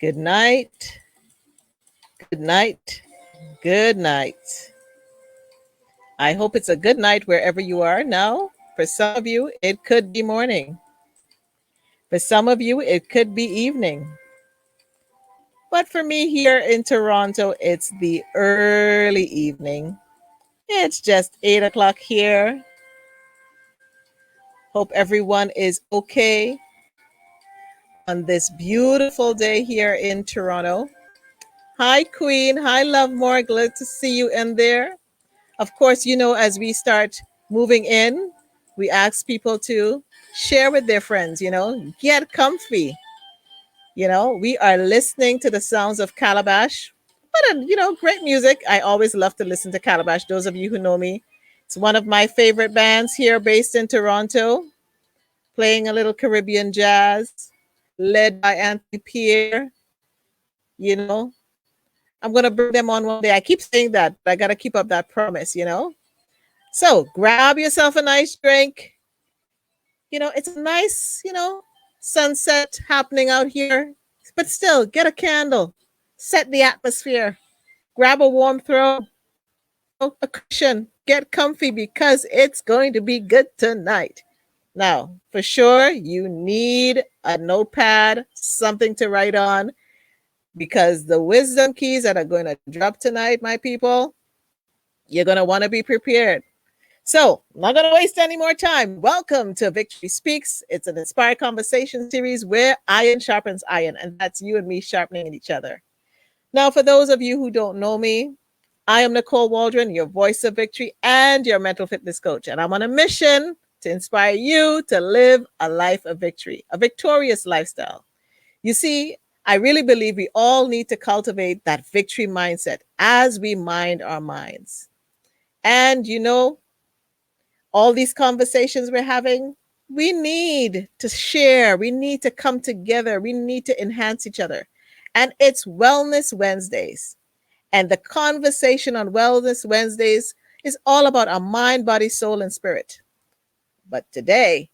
Good night, good night, good night. I hope it's a good night wherever you are now. For some of you, it could be morning. For some of you, it could be evening. But for me here in Toronto, it's the early evening. It's just 8 o'clock here. Hope everyone is okay on this beautiful day here in Toronto. Hi, Queen. Hi, Love More. Glad to see you in there. Of course, as we start moving in, we ask people to share with their friends, get comfy. We are listening to the sounds of Calabash. But, great music. I always love to listen to Calabash. Those of you who know me, it's one of my favorite bands here based in Toronto, playing a little Caribbean jazz, led by Anthony Pierre. You know, I'm going to bring them on one day. I keep saying that, but I got to keep up that promise. So grab yourself a nice drink. It's a nice, sunset happening out here. But still, get a candle, set the atmosphere, grab a warm throw, a cushion, get comfy because it's going to be good tonight. Now, for sure, you need a notepad, something to write on, because the wisdom keys that are going to drop tonight, my people, you're going to want to be prepared. So, I'm not going to waste any more time. Welcome to Victory Speaks. It's an inspired conversation series where iron sharpens iron, and that's you and me sharpening each other. Now, for those of you who don't know me, I am Nicole Waldron, your voice of victory and your mental fitness coach. And I'm on a mission to inspire you to live a life of victory, a victorious lifestyle. You see, I really believe we all need to cultivate that victory mindset as we mind our minds. And all these conversations we're having, we need to share. We need to come together. We need to enhance each other. And it's Wellness Wednesdays. And the conversation on Wellness Wednesdays is all about our mind, body, soul, and spirit. But today,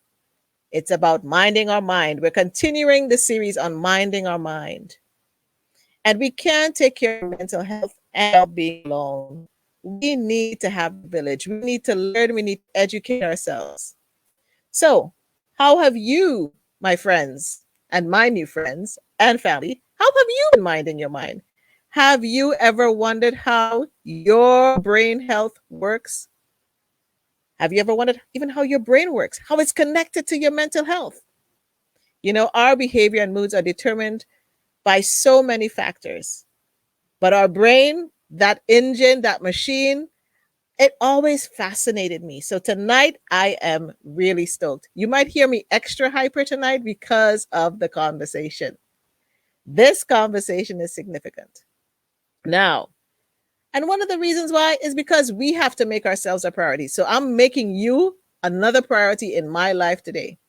it's about minding our mind. We're continuing the series on minding our mind. And we can't take care of mental health and being alone. We need to have a village. We need to learn. We need to educate ourselves. So, how have you, my friends, and my new friends and family, how have you been minding your mind? Have you ever wondered how your brain health works? Have you ever wondered even how your brain works, how it's connected to your mental health? Our behavior and moods are determined by so many factors. But our brain, that engine, that machine, it always fascinated me. So tonight, I am really stoked. You might hear me extra hyper tonight because of the conversation. This conversation is significant. Now, and one of the reasons why is because we have to make ourselves a priority. So I'm making you another priority in my life today.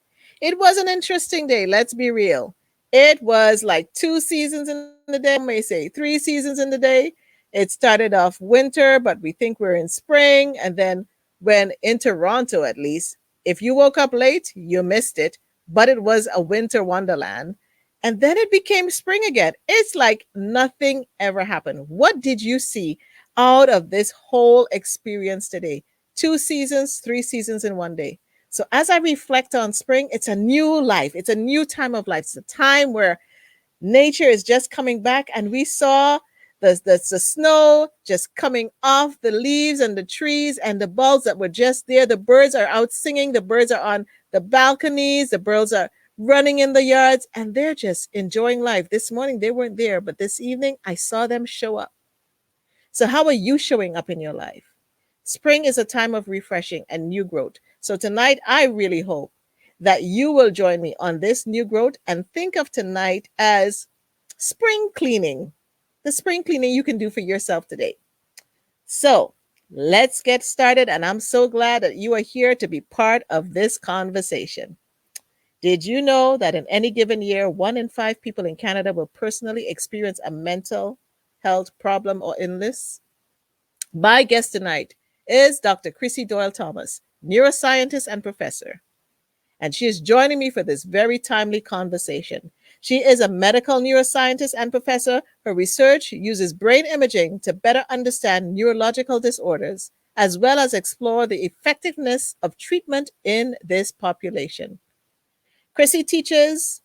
It was an interesting day. Let's be real. It was like 2 seasons in the day, I may say 3 seasons in the day. It started off winter, but we think we're in spring. And then when in Toronto, at least, if you woke up late, you missed it, but it was a winter wonderland. And then it became spring again. It's like nothing ever happened. What did you see out of this whole experience today? 2 seasons, 3 seasons in one day. So as I reflect on spring, it's a new life. It's a new time of life. It's a time where nature is just coming back, and we saw the snow just coming off the leaves and the trees and the bulbs that were just there. The birds are out singing. The birds are on the balconies. The birds are running in the yards, and they're just enjoying life. This morning, they weren't there, but this evening, I saw them show up. So how are you showing up in your life? Spring is a time of refreshing and new growth. So tonight, I really hope that you will join me on this new growth and think of tonight as spring cleaning, the spring cleaning you can do for yourself today. So let's get started. And I'm so glad that you are here to be part of this conversation. Did you know that in any given year, 1 in 5 people in Canada will personally experience a mental health problem or illness? My guest tonight is Dr. Krissy Thomas, neuroscientist and professor. And she is joining me for this very timely conversation. She is a medical neuroscientist and professor. Her research uses brain imaging to better understand neurological disorders, as well as explore the effectiveness of treatment in this population. Krissy teaches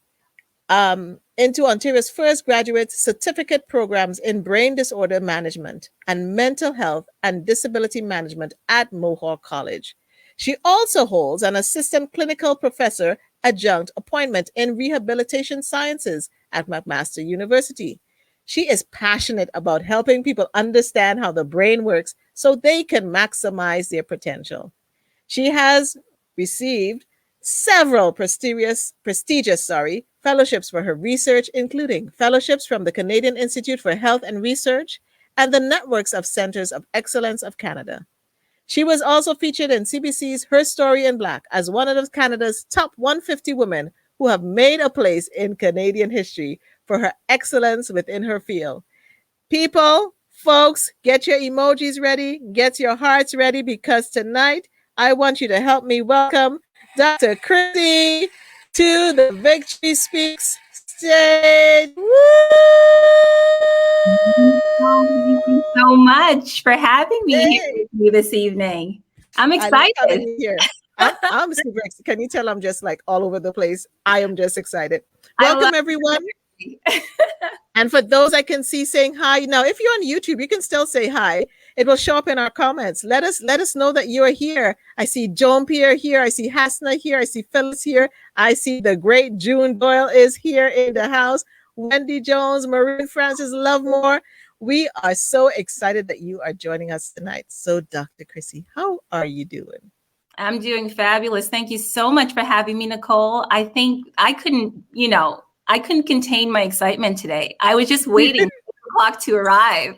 into Ontario's first graduate certificate programs in brain disorder management and mental health and disability management at Mohawk College. She also holds an assistant clinical professor adjunct appointment in rehabilitation sciences at McMaster University. She is passionate about helping people understand how the brain works so they can maximize their potential. She has received several prestigious fellowships for her research, including fellowships from the Canadian Institute for Health and Research and the Networks of Centers of Excellence of Canada. She was also featured in CBC's Her Story in Black as one of Canada's top 150 women who have made a place in Canadian history for her excellence within her field. People, folks, get your emojis ready, get your hearts ready, because tonight I want you to help me welcome Dr. Krissy to the Victory Speaks stage. Woo! Thank you so much for having me here with you this evening. I'm excited. I'm super excited. Can you tell I'm just like all over the place? I am just excited. Welcome, everyone. And for those I can see saying hi, now if you're on YouTube, you can still say hi. It will show up in our comments. Let us know that you are here. I see Joan Pierre here. I see Hasna here. I see Phyllis here. I see the great June Doyle is here in the house. Wendy Jones, Maureen Francis Lovemore. We are so excited that you are joining us tonight. So, Dr. Krissy, how are you doing? I'm doing fabulous. Thank you so much for having me, Nicole. I think I couldn't contain my excitement today. I was just waiting for the clock to arrive.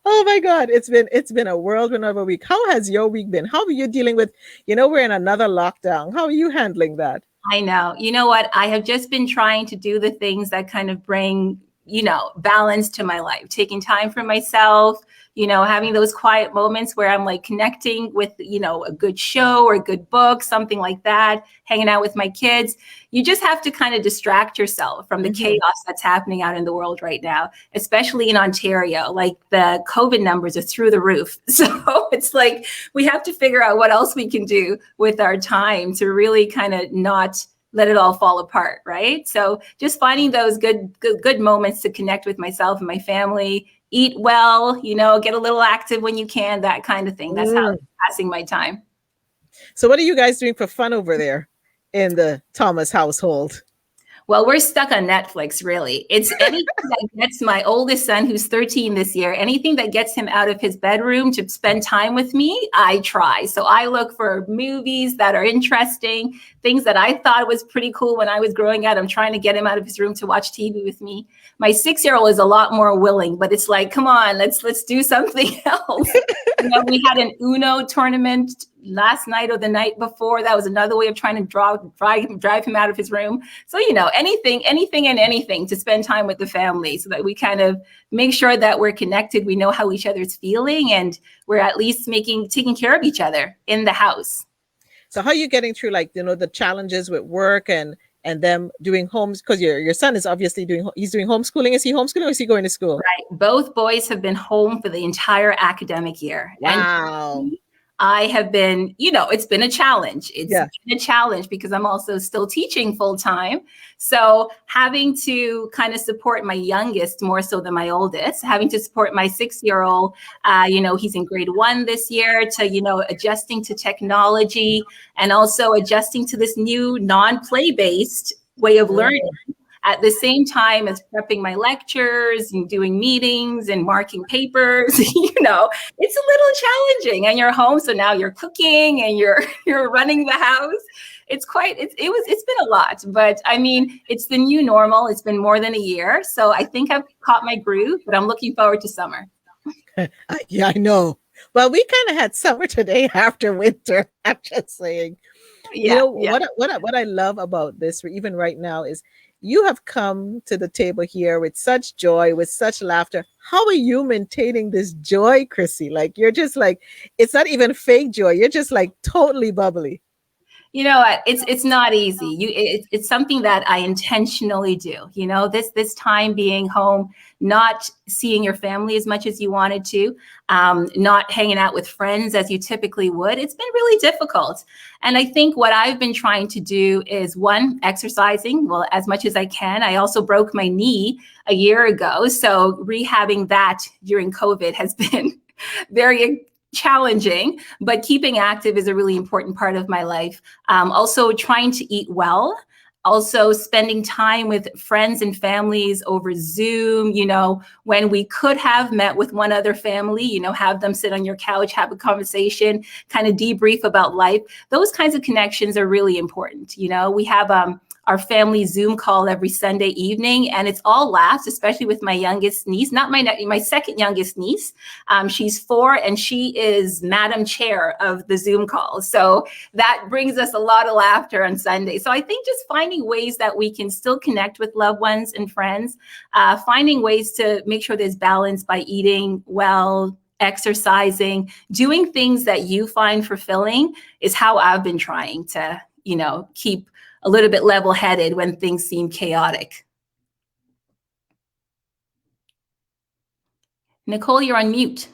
Oh my God, it's been a whirlwind of a week. How has your week been? How are you dealing with, we're in another lockdown. How are you handling that? I know. You know what? I have just been trying to do the things that kind of bring, balance to my life, taking time for myself, having those quiet moments where I'm like connecting with, a good show or a good book, something like that, hanging out with my kids. You just have to kind of distract yourself from the chaos that's happening out in the world right now, especially in Ontario. Like the COVID numbers are through the roof. So it's like we have to figure out what else we can do with our time to really kind of not let it all fall apart, right? So just finding those good moments to connect with myself and my family, eat well, get a little active when you can, that kind of thing. That's how I'm passing my time. So what are you guys doing for fun over there in the Thomas household? Well, we're stuck on Netflix, really. It's anything that gets my oldest son, who's 13 this year, anything that gets him out of his bedroom to spend time with me, I try. So I look for movies that are interesting, things that I thought was pretty cool when I was growing up. I'm trying to get him out of his room to watch TV with me. My 6-year-old is a lot more willing, but it's like, come on, let's do something else. We had an Uno tournament last night or the night before. That was another way of trying to drive him out of his room. So, anything and anything to spend time with the family so that we kind of make sure that we're connected. We know how each other's feeling and we're at least taking care of each other in the house. So how are you getting through the challenges with work and them doing homes, because your son is obviously doing homeschooling. Is he homeschooling or is he going to school? Right. Both boys have been home for the entire academic year. Wow. And I have been, it's been a challenge. It's been a challenge because I'm also still teaching full time. So having to kind of support my youngest more so than my oldest, having to support my 6-year-old, he's in grade 1 this year, to, adjusting to technology and also adjusting to this new non-play based way of learning. At the same time as prepping my lectures and doing meetings and marking papers, it's a little challenging. And you're home, so now you're cooking and you're running the house. It's been a lot, but I mean, it's the new normal. It's been more than a year, so I think I've caught my groove. But I'm looking forward to summer. Yeah, I know. Well, we kind of had summer today after winter. I'm just saying. What I love about this, even right now, is you have come to the table here with such joy, with such laughter. How are you maintaining this joy, Krissy? Like, you're just like, it's not even fake joy. You're just like totally bubbly. You know what? It's not easy. It's something that I intentionally do. You know, this time being home, not seeing your family as much as you wanted to, not hanging out with friends as you typically would. It's been really difficult. And I think what I've been trying to do is, one, exercising, well, as much as I can. I also broke my knee a year ago, so rehabbing that during COVID has been very challenging, but keeping active is a really important part of my life. Also trying to eat well, also spending time with friends and families over Zoom, you know, when we could have met with one other family, you know, have them sit on your couch, have a conversation, kind of debrief about life. Those kinds of connections are really important. You know, we have our family Zoom call every Sunday evening, and it's all laughs, especially with my youngest niece, not my second youngest niece. She's 4, and she is Madam Chair of the Zoom call. So that brings us a lot of laughter on Sunday. So I think just finding ways that we can still connect with loved ones and friends, finding ways to make sure there's balance by eating well, exercising, doing things that you find fulfilling is how I've been trying to, you know, keep a little bit level-headed when things seem chaotic. Nicole, you're on mute.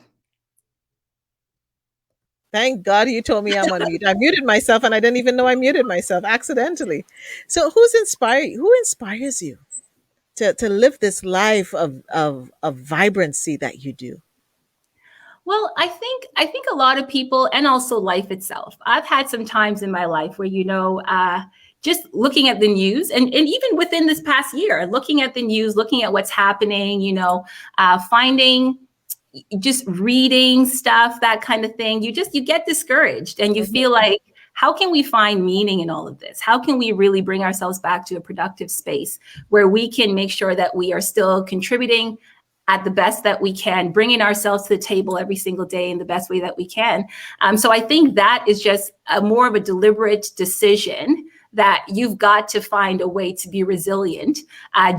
Thank God you told me I'm on mute. I muted myself and I didn't even know I muted myself accidentally. So who inspires you to live this life of vibrancy that you do? Well, I think a lot of people, and also life itself. I've had some times in my life where, you know, just looking at the news, and even within this past year, looking at the news, looking at what's happening, you know, finding, just reading stuff, that kind of thing, you get discouraged, and you feel like, how can we find meaning in all of this? How can we really bring ourselves back to a productive space where we can make sure that we are still contributing at the best that we can, bringing ourselves to the table every single day in the best way that we can? So I think that is just more of a deliberate decision that you've got to find a way to be resilient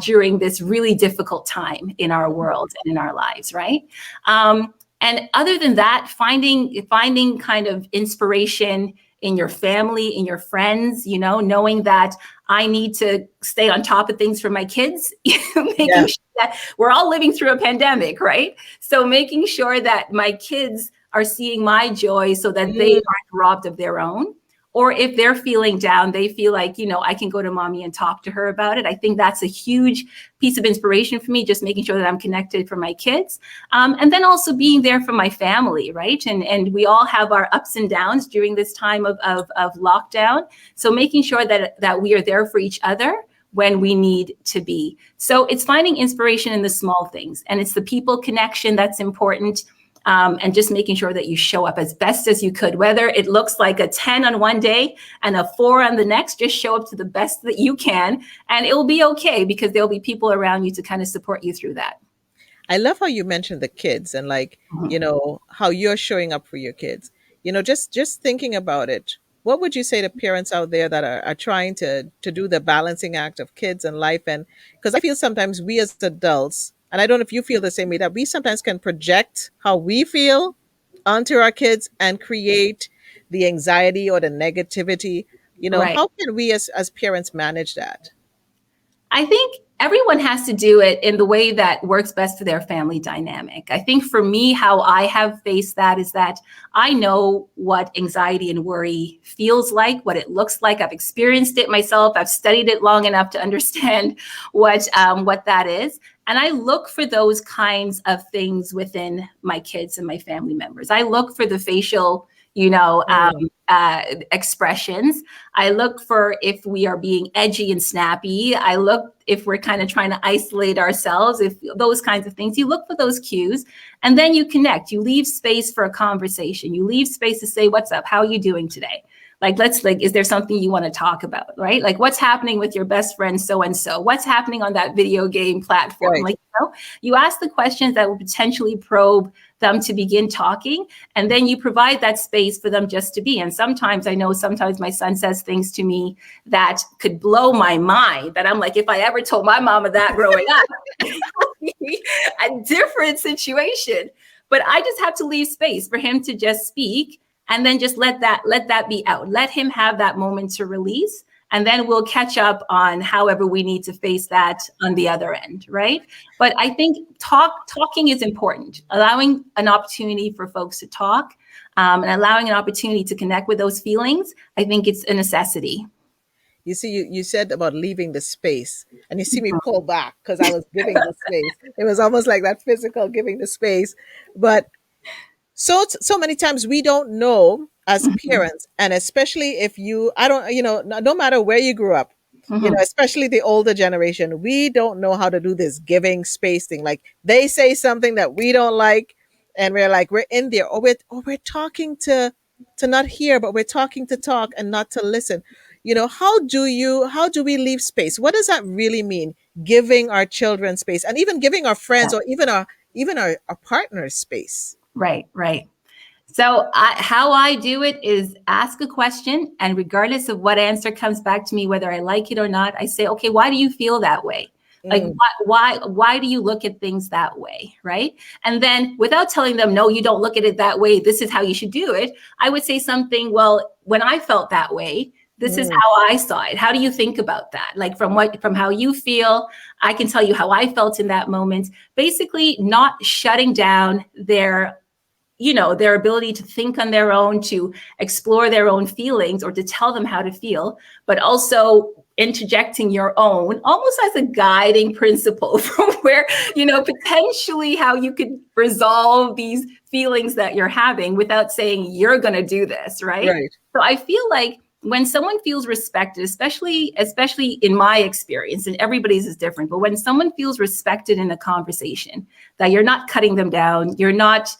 during this really difficult time in our world and in our lives, right? And other than that, finding kind of inspiration in your family, in your friends, you know, knowing that I need to stay on top of things for my kids, making sure that we're all living through a pandemic, right? So making sure that my kids are seeing my joy so that they aren't robbed of their own. Or if they're feeling down, they feel like, you know, I can go to mommy and talk to her about it. I think that's a huge piece of inspiration for me, just making sure that I'm connected for my kids. And then also being there for my family, right? And we all have our ups and downs during this time of lockdown. So making sure that we are there for each other when we need to be. So it's finding inspiration in the small things, and it's the people connection that's important. And just making sure that you show up as best as you could, whether it looks like a 10 on one day and a 4 on the next, just show up to the best that you can, and it will be okay, because there'll be people around you to kind of support you through that. I love how you mentioned the kids and, like, you know, how you're showing up for your kids. You know, just thinking about it, what would you say to parents out there that are trying to do the balancing act of kids and life? And because I feel sometimes we as adults, and I don't know if you feel the same way, that we sometimes can project how we feel onto our kids and create the anxiety or the negativity. You know, Right. how can we as parents manage that? I think everyone has to do it in the way that works best for their family dynamic. I think for me, how I have faced that is that I know what anxiety and worry feels like, what it looks like. I've experienced it myself. I've studied it long enough to understand what that is. And I look for those kinds of things within my kids and my family members. I look for the facial, you know, expressions. I look for if we are being edgy and snappy. I look if we're kind of trying to isolate ourselves, if those kinds of things. You look for those cues, and then you connect. You leave space for a conversation. You leave space to say, what's up? How are you doing today? Is there something you want to talk about, right? Like, what's happening with your best friend so-and-so? What's happening on that video game platform? Right. Like, you know, you ask the questions that will potentially probe them to begin talking, and then you provide that space for them just to be. And sometimes my son says things to me that could blow my mind, that I'm like, if I ever told my mama that growing up, it would be a different situation. But I just have to leave space for him to just speak. and then just let that be out. Let him have that moment to release. And then we'll catch up on however we need to face that on the other end, right? But I think talking is important. Allowing an opportunity for folks to talk and allowing an opportunity to connect with those feelings, I think it's a necessity. You see, you said about leaving the space, and you see me pull back because I was giving the space. It was almost like that physical giving the space. But so many times we don't know as parents, and especially if I don't, no matter where you grew up, especially the older generation, we don't know how to do this giving space thing. Like they say something that we don't like, and we're like, we're in there, or we're talking to not hear, but we're talking to talk and not to listen. How do we leave space? What does that really mean? Giving our children space, and even giving our friends or even our partners space. Right. So how I do it is ask a question, and regardless of what answer comes back to me, whether I like it or not, I say, okay, why do you feel that way? Like, why do you look at things that way, right? And then without telling them, no, you don't look at it that way, this is how you should do it, I would say something, well, when I felt that way, this is how I saw it. How do you think about that? Like from how you feel, I can tell you how I felt in that moment. Basically, not shutting down their ability to think on their own, to explore their own feelings, or to tell them how to feel, but also interjecting your own, almost as a guiding principle from where, potentially how you could resolve these feelings that you're having without saying you're going to do this, right? So I feel like when someone feels respected, especially in my experience, and everybody's is different, but when someone feels respected in a conversation, that you're not cutting them down, you're not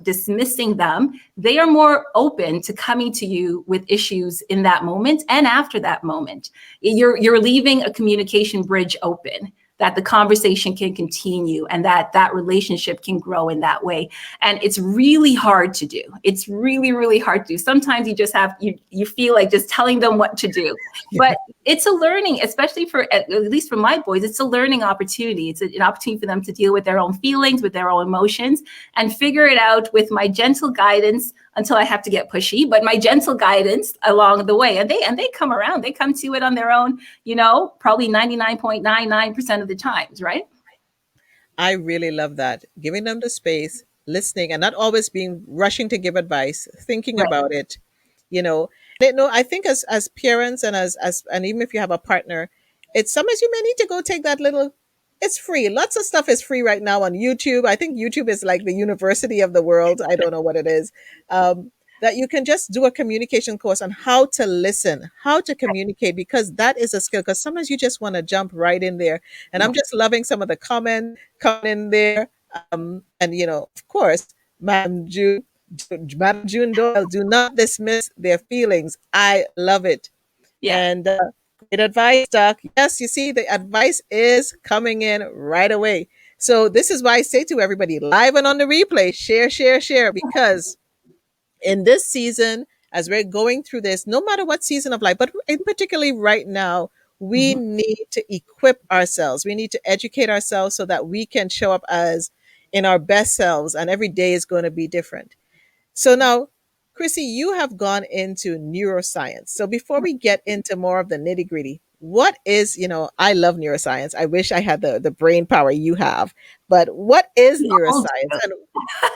dismissing them, they are more open to coming to you with issues in that moment and after that moment. You're leaving a communication bridge open, that the conversation can continue and that relationship can grow in that way. And it's really hard to do. It's really, really hard to do. Sometimes you just you feel like just telling them what to do. But it's a learning, especially at least for my boys, it's a learning opportunity. It's an opportunity for them to deal with their own feelings, with their own emotions, and figure it out with my gentle guidance until I have to get pushy, but my gentle guidance along the way. And they come around, they come to it on their own, probably 99.99% of the times, right? I really love that. Giving them the space, listening, and not always being rushing to give advice, thinking about it. I think as parents and and even if you have a partner, it's sometimes you may need to go take that little. It's free. Lots of stuff is free right now on YouTube. I think YouTube is like the university of the world. I don't know what it is. That you can just do a communication course on how to listen, how to communicate, because that is a skill. Because sometimes you just want to jump right in there. And I'm just loving some of the comments coming in there. And, of course, Madam June Doyle, do not dismiss their feelings. I love it. Yeah. And great advice, Doc. Yes, you see, the advice is coming in right away. So this is why I say to everybody, live and on the replay, share, because in this season, as we're going through this, no matter what season of life, but in particularly right now, we need to equip ourselves. We need to educate ourselves so that we can show up as in our best selves, and every day is going to be different. So now, Krissy, you have gone into neuroscience. So before we get into more of the nitty gritty, what is, I love neuroscience. I wish I had the brain power you have, but what is neuroscience?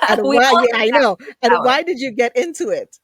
And why? Yeah, I know. And why did you get into it?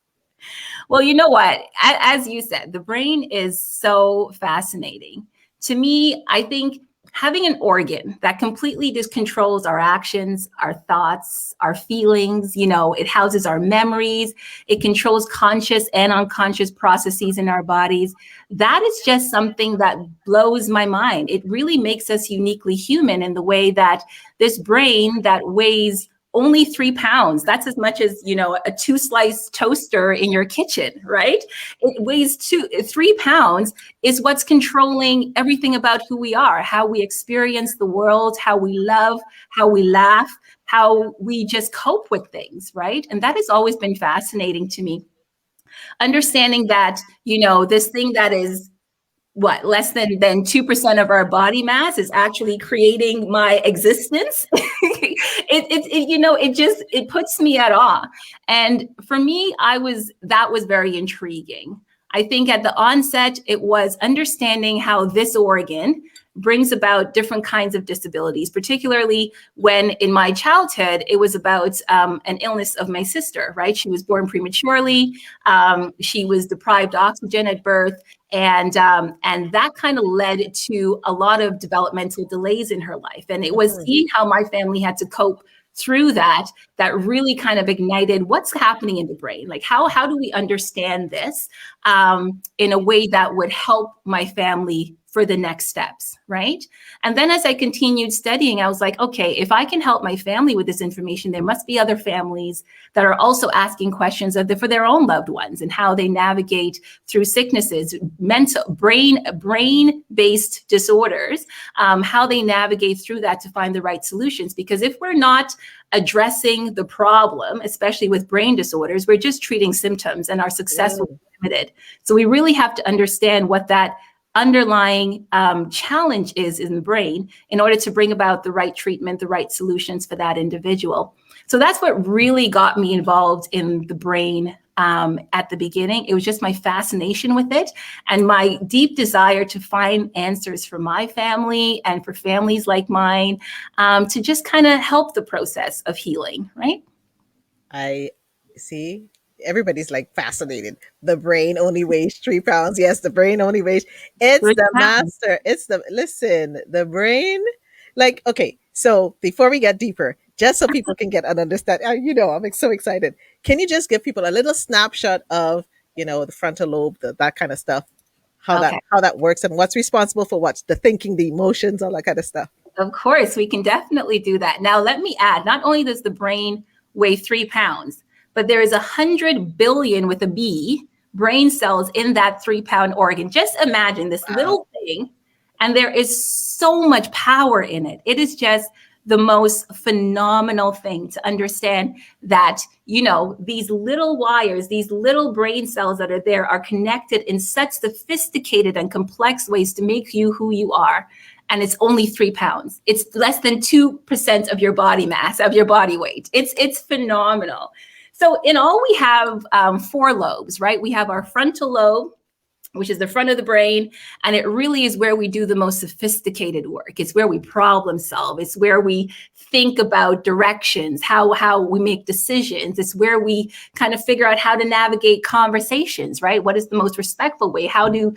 Well, you know what? As you said, the brain is so fascinating. To me, I think having an organ that completely just controls our actions, our thoughts, our feelings, it houses our memories, it controls conscious and unconscious processes in our bodies. That is just something that blows my mind. It really makes us uniquely human in the way that this brain that weighs only 3 pounds. That's as much as, a 2-slice toaster in your kitchen, right? It weighs 3 pounds is what's controlling everything about who we are, how we experience the world, how we love, how we laugh, how we just cope with things, right? And that has always been fascinating to me. Understanding that, this thing that is what, less than 2% of our body mass is actually creating my existence. It puts me at awe. And for me, that was very intriguing. I think at the onset, it was understanding how this organ brings about different kinds of disabilities, particularly when in my childhood, it was about an illness of my sister, right? She was born prematurely. She was deprived oxygen at birth. And that kind of led to a lot of developmental delays in her life. And it was seeing how my family had to cope through that really kind of ignited what's happening in the brain. Like how do we understand this in a way that would help my family for the next steps, right? And then as I continued studying, I was like, okay, if I can help my family with this information, there must be other families that are also asking questions for their own loved ones and how they navigate through sicknesses, brain-based disorders, how they navigate through that to find the right solutions. Because if we're not addressing the problem, especially with brain disorders, we're just treating symptoms and our success will be limited. So we really have to understand what that underlying challenge is in the brain in order to bring about the right treatment, the right solutions for that individual. So that's what really got me involved in the brain at the beginning. It was just my fascination with it and my deep desire to find answers for my family and for families like mine to just kind of help the process of healing, right? I see. Everybody's like fascinated. The brain only weighs 3 pounds. Yes, the brain only weighs. It's the master. Listen, the brain. Like, okay, so before we get deeper, just so people can get an understanding, I'm so excited. Can you just give people a little snapshot of, the frontal lobe, that kind of stuff, how that works and what's responsible for what's the thinking, the emotions, all that kind of stuff? Of course, we can definitely do that. Now, let me add, not only does the brain weigh 3 pounds, but there is 100 billion with a B brain cells in that 3-pound organ. Just imagine this little thing, and there is so much power in it. It is just the most phenomenal thing to understand that, these little wires, these little brain cells that are there are connected in such sophisticated and complex ways to make you who you are. And it's only 3 pounds. It's less than 2% of your body mass, of your body weight. It's phenomenal. So in all, we have 4 lobes, right? We have our frontal lobe, which is the front of the brain. And it really is where we do the most sophisticated work. It's where we problem solve. It's where we think about directions, how we make decisions. It's where we kind of figure out how to navigate conversations, right? What is the most respectful way? How to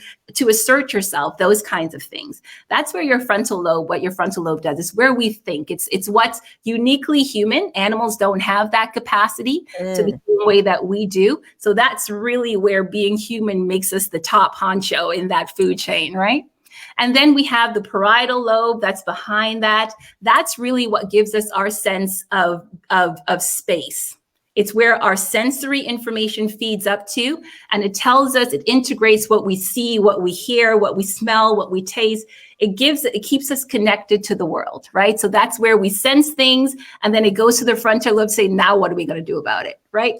assert yourself, those kinds of things. That's where what your frontal lobe does. It's where we think. It's what's uniquely human. Animals don't have that capacity to the same way that we do. So that's really where being human makes us the top honcho in that food chain, right? And then we have the parietal lobe that's behind that. That's really what gives us our sense of space. It's where our sensory information feeds up to, and it tells us, it integrates what we see, what we hear, what we smell, what we taste. It keeps us connected to the world, right? So that's where we sense things, and then it goes to the frontal lobe to say, now what are we going to do about it, right?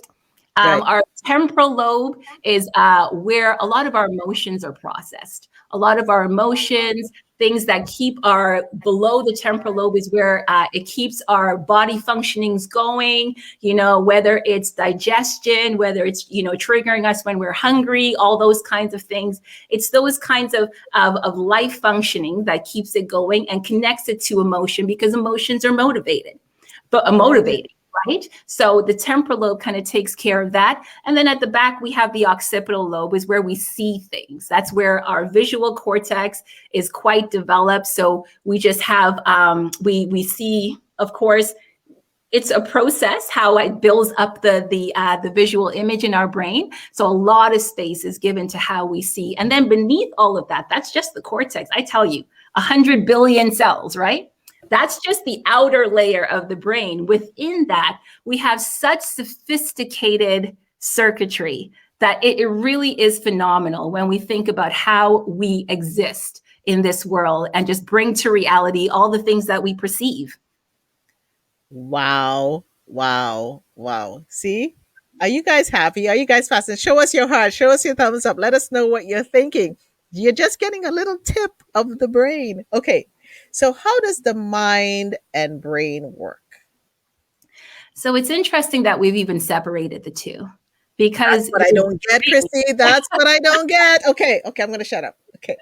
Right. Our temporal lobe is where a lot of our emotions are processed. A lot of our emotions, things that keep below the temporal lobe is where it keeps our body functionings going, whether it's digestion, whether it's, triggering us when we're hungry, all those kinds of things. It's those kinds of life functioning that keeps it going and connects it to emotion, because emotions are motivated. Right? So the temporal lobe kind of takes care of that. And then at the back, we have the occipital lobe, is where we see things. That's where our visual cortex is quite developed. So we just have, we see, of course, it's a process, how it builds up the visual image in our brain. So a lot of space is given to how we see. And then beneath all of that, that's just the cortex. I tell you, 100 billion cells, right? That's just the outer layer of the brain. Within that, we have such sophisticated circuitry that it really is phenomenal when we think about how we exist in this world and just bring to reality all the things that we perceive. Wow. Wow. Wow. See? Are you guys happy? Are you guys fascinated? Show us your heart. Show us your thumbs up. Let us know what you're thinking. You're just getting a little tip of the brain. Okay. So how does the mind and brain work? So it's interesting that we've even separated the two, because That's what I don't get, Krissy. That's what I don't get. Okay. Okay. I'm going to shut up. Okay.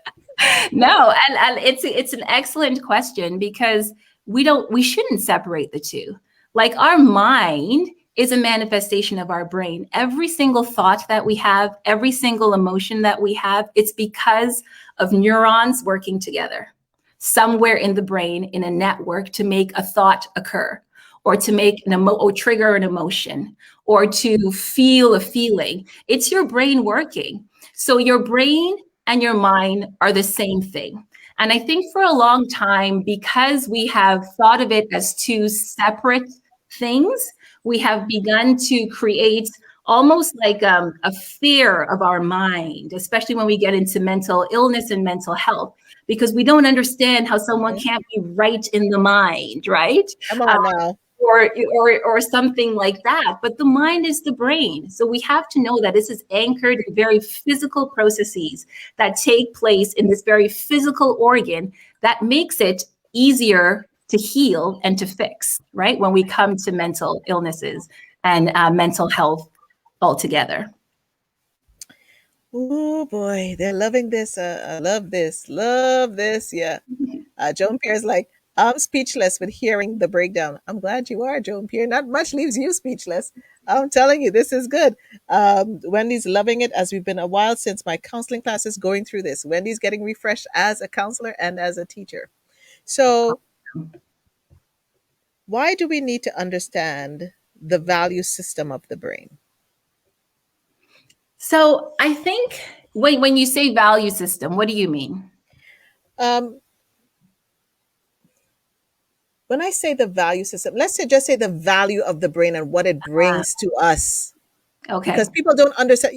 no, and it's an excellent question, because we shouldn't separate the two. Like, our mind is a manifestation of our brain. Every single thought that we have, every single emotion that we have, it's because of neurons working together somewhere in the brain in a network to make a thought occur, or to make or trigger an emotion, or to feel a feeling. It's your brain working. So your brain and your mind are the same thing. And I think for a long time, because we have thought of it as two separate things, we have begun to create almost like a fear of our mind, especially when we get into mental illness and mental health, because we don't understand how someone can't be right in the mind, right? Come on now. Or something like that. But the mind is the brain. So we have to know that this is anchored in very physical processes that take place in this very physical organ that makes it easier to heal and to fix, right? When we come to mental illnesses and mental health altogether. Oh boy, they're loving this. I love this. Love this. Yeah. Joan Pierre's like, I'm speechless with hearing the breakdown. I'm glad you are, Joan Pierre. Not much leaves you speechless. I'm telling you, this is good. Wendy's loving it, as we've been a while since my counseling classes going through this. Wendy's getting refreshed as a counselor and as a teacher. So, why do we need to understand the value system of the brain? So I think when you say value system, what do you mean? Um, when I say the value system, let's just say the value of the brain and what it brings to us. Okay. Because people don't understand,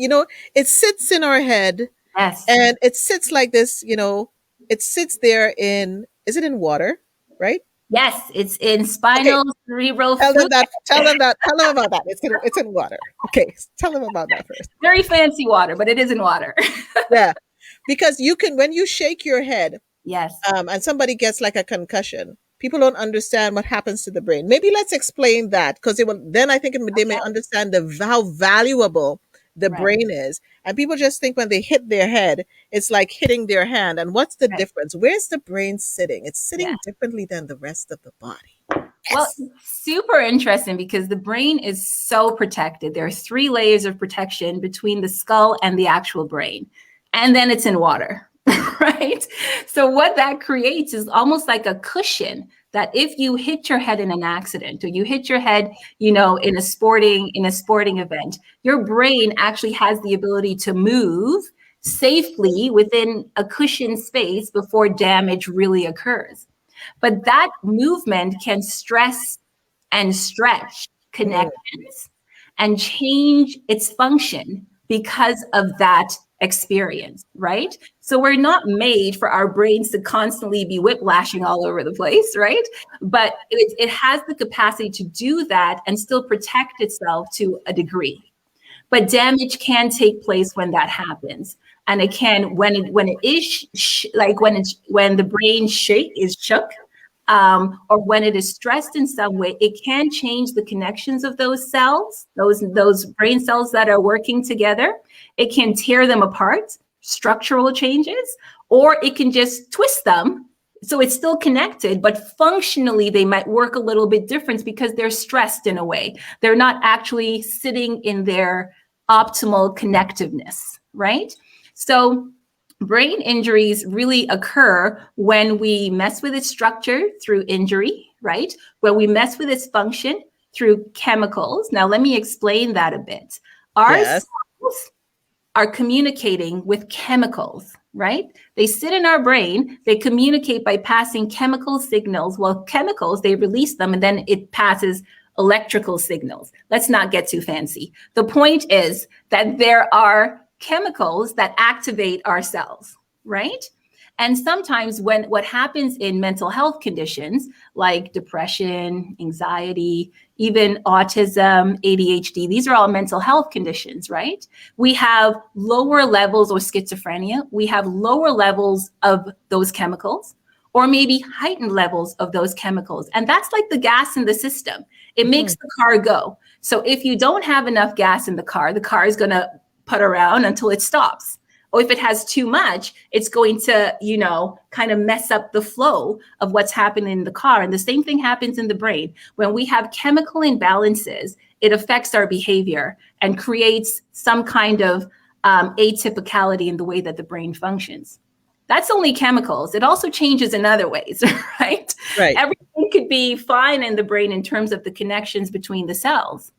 it sits in our head. Yes. And it sits like this, it sits there is it in water, right? Yes, it's in spinal cerebral Tell them fluid. tell them about that. It's in water. Okay, tell them about that first. Very fancy water, but it is in water. Yeah, because when you shake your head, yes, and somebody gets like a concussion, people don't understand what happens to the brain. Maybe let's explain that, because then I think they may understand how valuable the brain is. And people just think when they hit their head, it's like hitting their hand. And what's the difference? Where's the brain sitting? It's sitting differently than the rest of the body. Yes. Well, super interesting, because the brain is so protected. There are 3 layers of protection between the skull and the actual brain. And then it's in water, right? So what that creates is almost like a cushion that if you hit your head in an accident, or you hit your head, in a sporting event, your brain actually has the ability to move safely within a cushioned space before damage really occurs. But that movement can stress and stretch connections and change its function because of that experience, right? So we're not made for our brains to constantly be whiplashing all over the place, right? But it has the capacity to do that and still protect itself to a degree. But damage can take place when that happens. And it can, when the brain is shook, or when it is stressed in some way, it can change the connections of those cells, those brain cells that are working together. It can tear them apart, structural changes, or it can just twist them. So it's still connected, but functionally they might work a little bit different because they're stressed in a way. They're not actually sitting in their optimal connectiveness, right? So brain injuries really occur when we mess with its structure through injury, right? When we mess with its function through chemicals. Now, let me explain that a bit. Our cells are communicating with chemicals, right? They sit in our brain. They communicate by passing chemical signals. Well, chemicals, they release them, and then it passes electrical signals. Let's not get too fancy. The point is that there are chemicals that activate our cells, right? And sometimes what happens in mental health conditions like depression, anxiety, even autism, ADHD, these are all mental health conditions, right? We have lower levels, or schizophrenia, we have lower levels of those chemicals, or maybe heightened levels of those chemicals. And that's like the gas in the system. It makes the car go. So if you don't have enough gas in the car is going to put around until it stops. Or if it has too much, it's going to, kind of mess up the flow of what's happening in the car. And the same thing happens in the brain. When we have chemical imbalances, it affects our behavior and creates some kind of atypicality in the way that the brain functions. That's only chemicals. It also changes in other ways, right? Right. Everything could be fine in the brain in terms of the connections between the cells.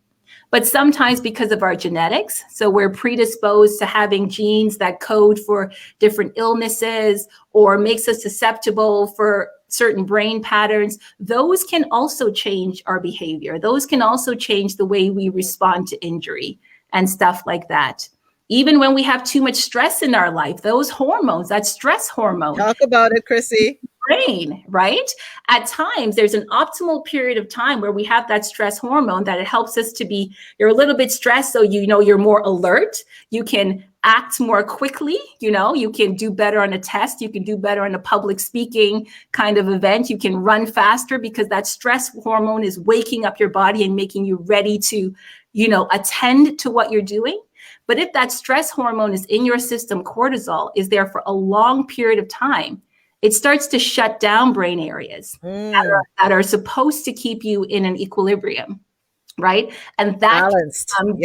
But sometimes because of our genetics, so we're predisposed to having genes that code for different illnesses or makes us susceptible for certain brain patterns, those can also change our behavior. Those can also change the way we respond to injury and stuff like that. Even when we have too much stress in our life, those hormones, that stress hormone. Talk about it, Krissy. Brain, right? At times, there's an optimal period of time where we have that stress hormone that it helps us to be, you're a little bit stressed, so you're more alert. You can act more quickly, you can do better on a test, you can do better on a public speaking kind of event, you can run faster because that stress hormone is waking up your body and making you ready to, attend to what you're doing. But if that stress hormone is in your system, cortisol is there for a long period of time, it starts to shut down brain areas that are supposed to keep you in an equilibrium, right? And that can become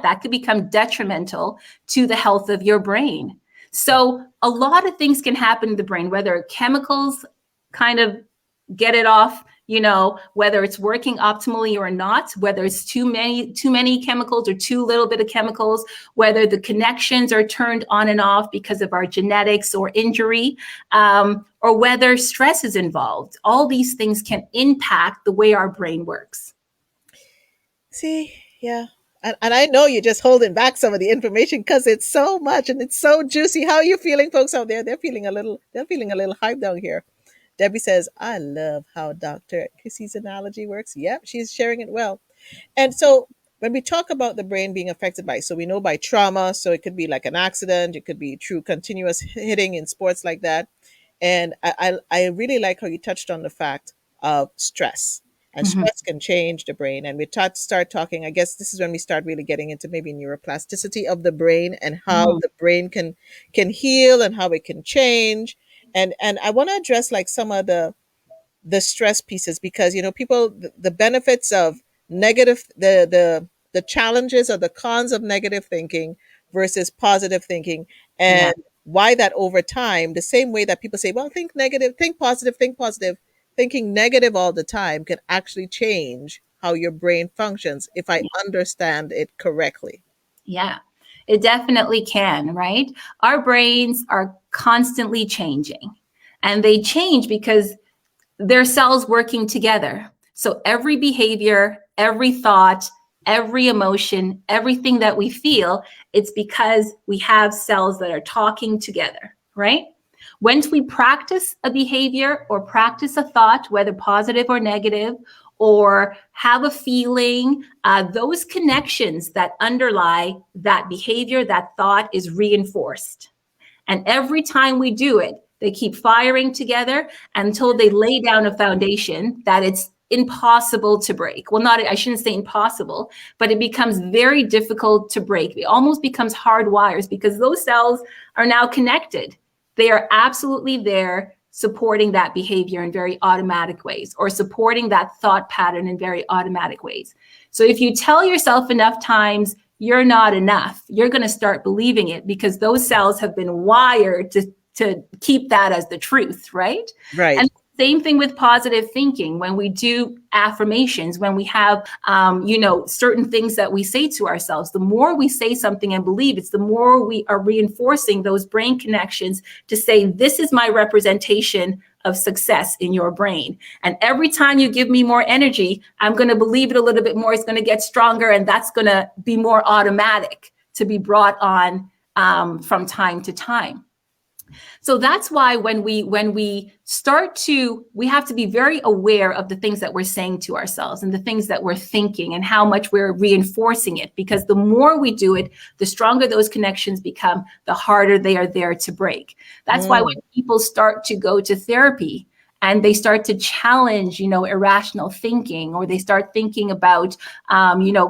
that could become detrimental to the health of your brain. So a lot of things can happen in the brain, whether chemicals kind of get it off, whether it's working optimally or not, whether it's too many chemicals or too little bit of chemicals, whether the connections are turned on and off because of our genetics or injury, or whether stress is involved. All these things can impact the way our brain works. See, yeah. And I know you're just holding back some of the information because it's so much and it's so juicy. How are you feeling, folks out there? They're feeling a little hype down here. Debbie says, I love how Dr. Krissy's analogy works. Yep, she's sharing it well. And so when we talk about the brain being affected by, so we know by trauma, so it could be like an accident, it could be through continuous hitting in sports like that. And I really like how you touched on the fact of stress. And stress can change the brain. And we start talking, I guess this is when we start really getting into maybe neuroplasticity of the brain and how the brain can heal and how it can change. And I want to address like some of the stress pieces because people, the benefits of negative, the challenges or the cons of negative thinking versus positive thinking, and why that over time, the same way that people say, well, think negative, think positive, thinking negative all the time can actually change how your brain functions if I understand it correctly. Yeah. It definitely can, right? Our brains are constantly changing, and they change because they're cells working together. So every behavior, every thought, every emotion, everything that we feel, it's because we have cells that are talking together, right? Once we practice a behavior or practice a thought, whether positive or negative, or have a feeling, those connections that underlie that behavior, that thought is reinforced. And every time we do it, they keep firing together until they lay down a foundation that it's impossible to break. Well, I shouldn't say impossible, but it becomes very difficult to break. It almost becomes hard wires because those cells are now connected. They are absolutely there supporting that behavior in very automatic ways, or supporting that thought pattern in very automatic ways. So if you tell yourself enough times you're not enough, you're going to start believing it because those cells have been wired to keep that as the truth, right? Right. And same thing with positive thinking. When we do affirmations, when we have, certain things that we say to ourselves, the more we say something and believe it's, the more we are reinforcing those brain connections to say, this is my representation of success in your brain. And every time you give me more energy, I'm going to believe it a little bit more. It's going to get stronger. And that's going to be more automatic to be brought on from time to time. So that's why when we start to, we have to be very aware of the things that we're saying to ourselves and the things that we're thinking and how much we're reinforcing it, because the more we do it, the stronger those connections become, the harder they are there to break. That's why when people start to go to therapy and they start to challenge, irrational thinking, or they start thinking about,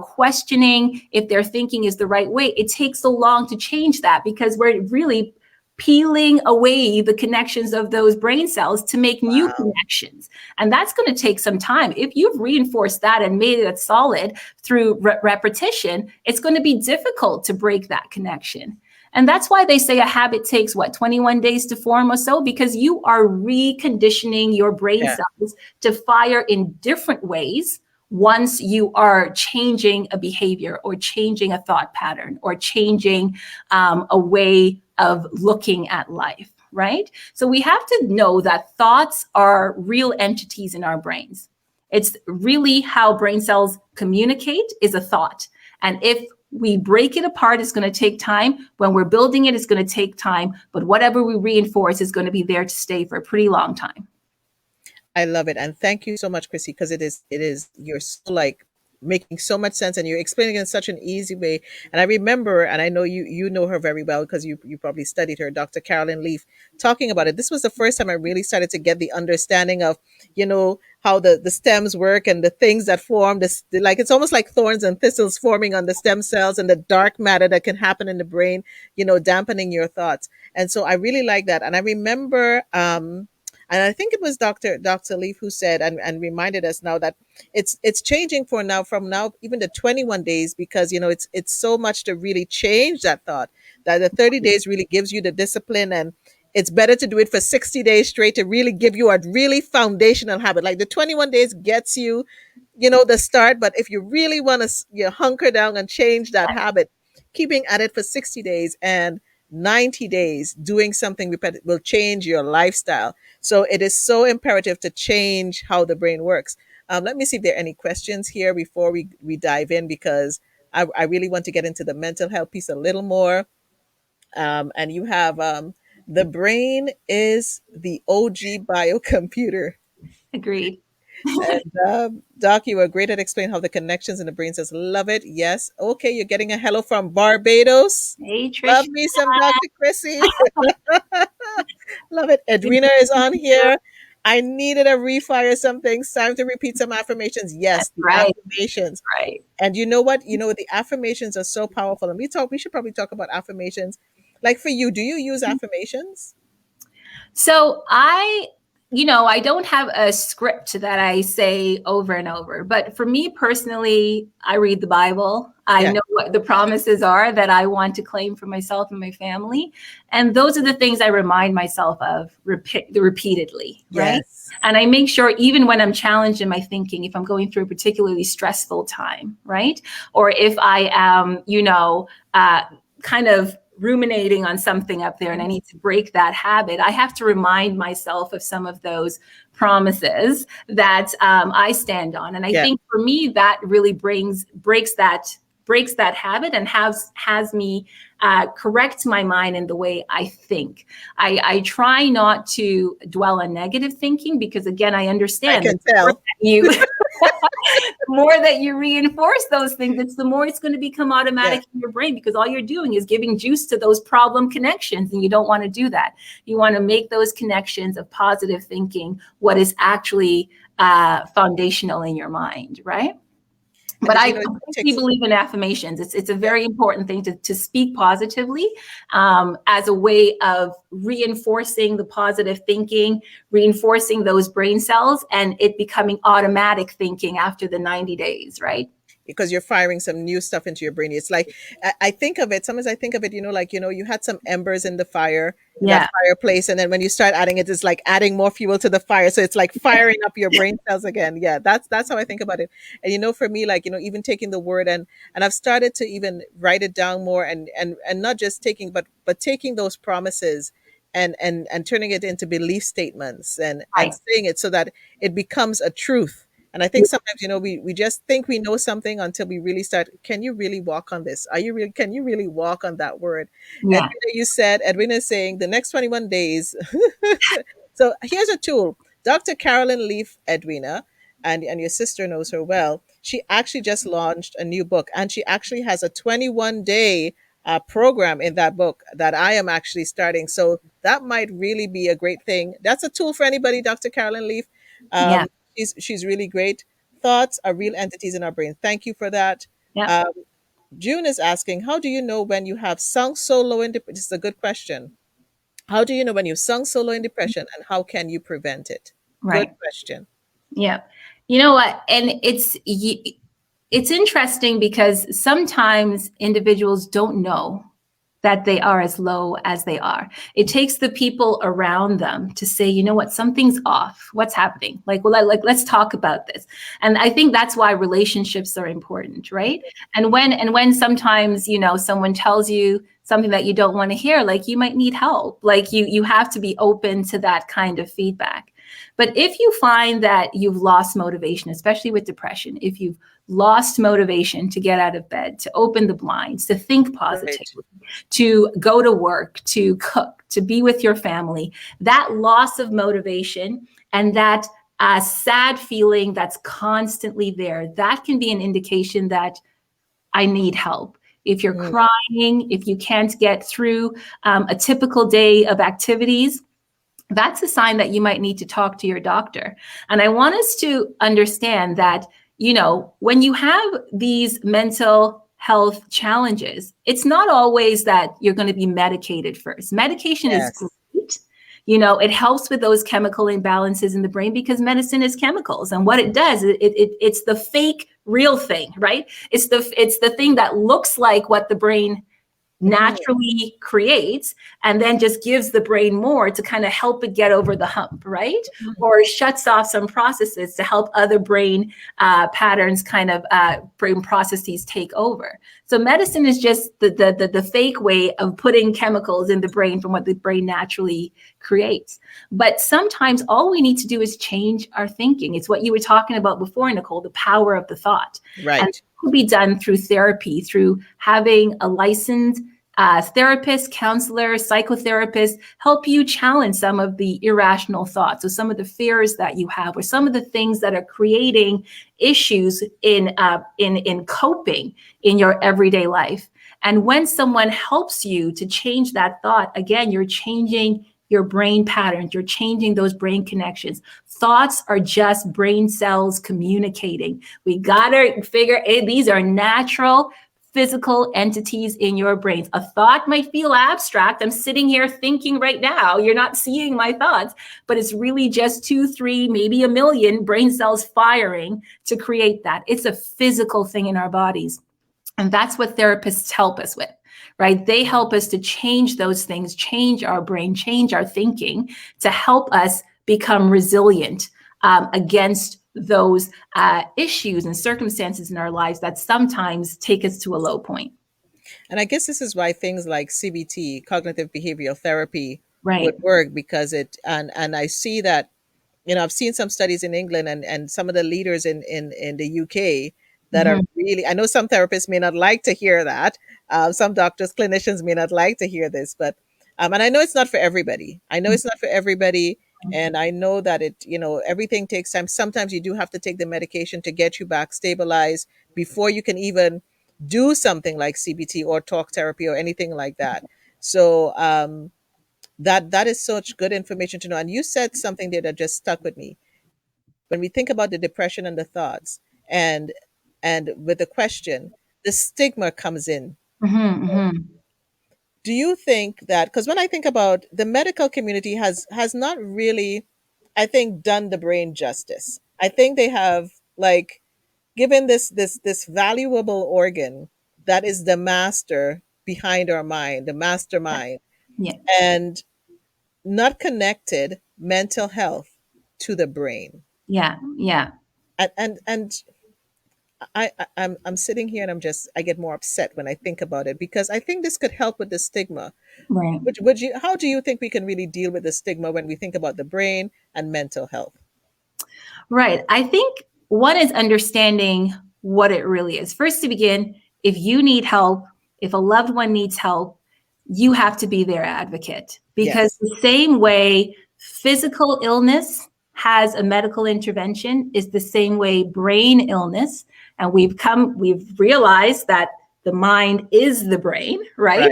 questioning if their thinking is the right way, it takes so long to change that, because we're really peeling away the connections of those brain cells to make new connections. And that's going to take some time. If you've reinforced that and made it solid through repetition, it's going to be difficult to break that connection. And that's why they say a habit takes 21 days to form or so, because you are reconditioning your brain cells to fire in different ways once you are changing a behavior or changing a thought pattern or changing a way of looking at life, right? So we have to know that thoughts are real entities in our brains. It's really how brain cells communicate is a thought. And if we break it apart, it's going to take time. When we're building it, it's going to take time. But whatever we reinforce is going to be there to stay for a pretty long time. I love it. And thank you so much, Krissy, because you're so like making so much sense and you're explaining it in such an easy way. And I remember, and I know you know her very well because you probably studied her, Dr. Carolyn Leaf, talking about it. This was the first time I really started to get the understanding of, how the stems work and the things that form this, like, it's almost like thorns and thistles forming on the stem cells and the dark matter that can happen in the brain, dampening your thoughts. And so I really like that. And I remember, and I think it was Dr. Leaf who said and reminded us now that it's changing from now even the 21 days, because it's so much to really change that thought, that the 30 days really gives you the discipline, and it's better to do it for 60 days straight to really give you a really foundational habit. Like the 21 days gets you, the start, but if you really want to hunker down and change that habit, keeping at it for 60 days and 90 days doing something repetitive will change your lifestyle. So it is so imperative to change how the brain works. Let me see if there are any questions here before we dive in, because I really want to get into the mental health piece a little more. And you have the brain is the OG biocomputer. Agreed. And Doc, you were great at explaining how the connections in the brain says, love it. Yes. Okay, you're getting a hello from Barbados. Hey, Trish. Love me some Dr. Krissy. Love it. Edwina is on here. I needed a refire or something. It's time to repeat some affirmations. Yes, the affirmations. Right. And you know what? The affirmations are so powerful. And we should probably talk about affirmations. Like for you, do you use affirmations? So I don't have a script that I say over and over, but for me personally, I read the Bible. I know what the promises are that I want to claim for myself and my family. And those are the things I remind myself of repeatedly, right? Yes. And I make sure, even when I'm challenged in my thinking, if I'm going through a particularly stressful time, right? Or if I am, kind of ruminating on something up there and I need to break that habit, I have to remind myself of some of those promises that I stand on. And I think for me, that really breaks that habit and has me correct my mind in the way I think. I try not to dwell on negative thinking, because again, I understand. I can tell. The more that you reinforce those things, the more it's going to become automatic in your brain, because all you're doing is giving juice to those problem connections, and you don't want to do that. You want to make those connections of positive thinking what is actually foundational in your mind, right? But I completely believe in affirmations. It's a very important thing to speak positively as a way of reinforcing the positive thinking, reinforcing those brain cells, and it becoming automatic thinking after the 90 days, right? Because you're firing some new stuff into your brain. It's like, I think of it, sometimes I think of it, you had some embers in the fire, that fireplace. And then when you start adding it, it's like adding more fuel to the fire. So it's like firing up your brain cells again. Yeah, that's how I think about it. And, for me, like, even taking the word and I've started to even write it down more and not just taking, but taking those promises and turning it into belief statements and saying it so that it becomes a truth. And I think sometimes, we just think we know something until we really start. Can you really walk on this? Can you really walk on that word? Yeah. Edwina is saying the next 21 days. So here's a tool. Dr. Carolyn Leaf Edwina, and your sister knows her well. She actually just launched a new book, and she actually has a 21-day program in that book that I am actually starting. So that might really be a great thing. That's a tool for anybody, Dr. Carolyn Leaf. Yeah. She's really great. Thoughts are real entities in our brain. Thank you for that. Yeah. Um, June is asking, how do you know when you have sunk so low in depression? This is a good question. How do you know when you've sunk so low in depression, and how can you prevent it? Good Right. question. Yeah. You know what? And it's interesting because sometimes individuals don't know that they are as low as they are. It takes the people around them to say, you know what, something's off. What's happening? Let's talk about this. And I think that's why relationships are important, right? And when sometimes, someone tells you something that you don't want to hear, like you might need help, like you have to be open to that kind of feedback. But if you find that you've lost motivation, especially with depression, if you've lost motivation to get out of bed, to open the blinds, to think positively, to go to work, to cook, to be with your family, that loss of motivation and that sad feeling that's constantly there, that can be an indication that I need help. If you're crying, if you can't get through a typical day of activities, that's a sign that you might need to talk to your doctor. And I want us to understand that, when you have these mental health challenges, it's not always that you're going to be medicated first. Medication is great. It helps with those chemical imbalances in the brain because medicine is chemicals. And what it does, it's the fake real thing, right? It's the thing that looks like what the brain naturally creates and then just gives the brain more to kind of help it get over the hump, right? Or shuts off some processes to help other brain patterns kind of brain processes take over. So medicine is just the fake way of putting chemicals in the brain from what the brain naturally creates. But sometimes all we need to do is change our thinking. It's what you were talking about before, Nicole, the power of the thought. Right. And it can be done through therapy, through having a licensed therapist, counselor, psychotherapist help you challenge some of the irrational thoughts or some of the fears that you have or some of the things that are creating issues in coping in your everyday life. And when someone helps you to change that thought, again, you're changing your brain patterns, you're changing those brain connections. Thoughts are just brain cells communicating. We gotta figure these are natural physical entities in your brains. A thought might feel abstract. I'm sitting here thinking right now. You're not seeing my thoughts, but it's really just 2, 3, maybe a million brain cells firing to create that. It's a physical thing in our bodies. And that's what therapists help us with, right? They help us to change those things, change our brain, change our thinking to help us become resilient against those issues and circumstances in our lives that sometimes take us to a low point. And I guess this is why things like CBT, cognitive behavioral therapy, would Right. work, because and I see that, I've seen some studies in England and some of the leaders in the UK that are really, I know some therapists may not like to hear that. Some doctors, clinicians may not like to hear this, but, and I know it's not for everybody. I know it's not for everybody. And I know that everything takes time. Sometimes you do have to take the medication to get you back stabilized before you can even do something like CBT or talk therapy or anything like that. So, that is such good information to know. And you said something there that just stuck with me. When we think about the depression and the thoughts, and with the question, the stigma comes in. Do you think that, because when I think about the medical community has not really, I think, done the brain justice. I think they have, like, given this valuable organ that is the master behind our mind, the mastermind, Yeah. and not connected mental health to the brain. Yeah. Yeah. And I'm sitting here and I get more upset when I think about it, because I think this could help with the stigma. Right. How do you think we can really deal with the stigma when we think about the brain and mental health? Right. I think One is understanding what it really is. First, to begin, if you need help, if a loved one needs help, you have to be their advocate, because the same way physical illness has a medical intervention is the same way brain illness. And we've realized that the mind is the brain, right?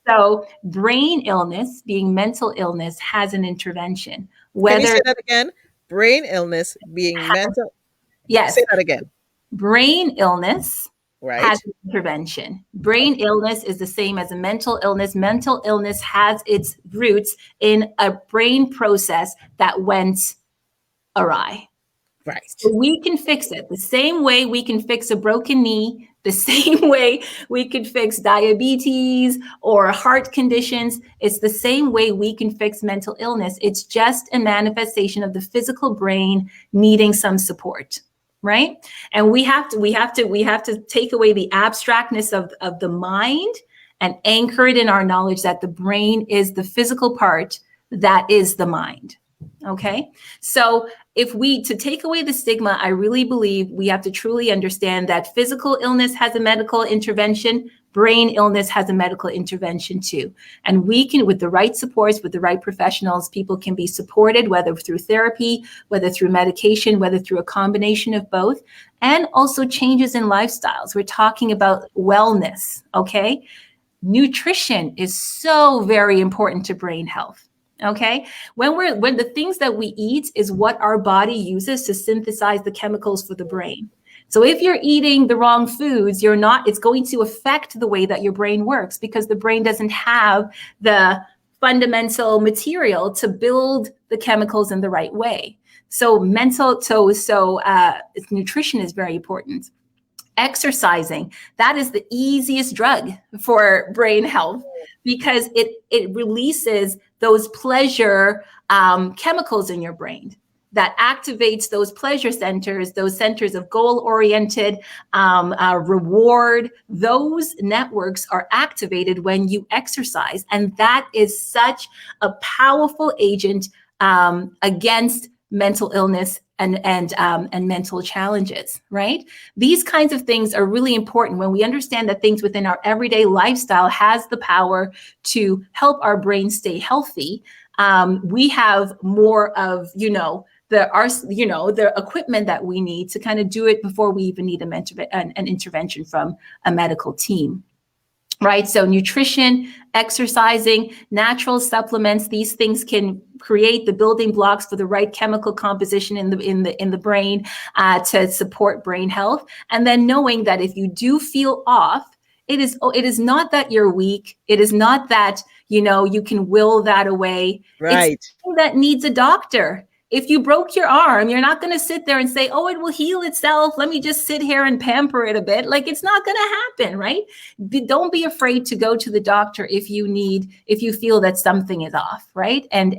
So brain illness, being mental illness, has an intervention. Can you say that again? Brain illness being mental. Yes. Say that again. Brain illness has an intervention. Brain illness is the same as a mental illness. Mental illness has its roots in a brain process that went awry. Right. So we can fix it the same way we can fix a broken knee, the same way we could fix diabetes or heart conditions. It's the same way we can fix mental illness. It's just a manifestation of the physical brain needing some support. Right. And we have to take away the abstractness of the mind and anchor it in our knowledge that the brain is the physical part that is the mind. Okay. So to take away the stigma, I really believe we have to truly understand that physical illness has a medical intervention. Brain illness has a medical intervention too. And we can, with the right supports, with the right professionals, people can be supported, whether through therapy, whether through medication, whether through a combination of both, and also changes in lifestyles. We're talking about wellness, okay? Nutrition is so very important to brain health. Okay. When the things that we eat is what our body uses to synthesize the chemicals for the brain. So if you're eating the wrong foods, it's going to affect the way that your brain works, because the brain doesn't have the fundamental material to build the chemicals in the right way. So nutrition is very important. Exercising, that is the easiest drug for brain health, because it releases those pleasure chemicals in your brain that activates those pleasure centers, those centers of goal-oriented reward. Those networks are activated when you exercise. And that is such a powerful agent against mental illness and mental challenges, right? These kinds of things are really important when we understand that things within our everyday lifestyle has the power to help our brain stay healthy. We have more of, the equipment that we need to kind of do it before we even need an intervention from a medical team. Right. So nutrition, exercising, natural supplements, these things can create the building blocks for the right chemical composition in the brain to support brain health. And then knowing that if you do feel off, it is not that you're weak. It is not that, you can will that away. Right. It's something that needs a doctor. If you broke your arm, you're not going to sit there and say, oh, it will heal itself. Let me just sit here and pamper it a bit. Like, it's not going to happen, right? Don't be afraid to go to the doctor if you feel that something is off, right? And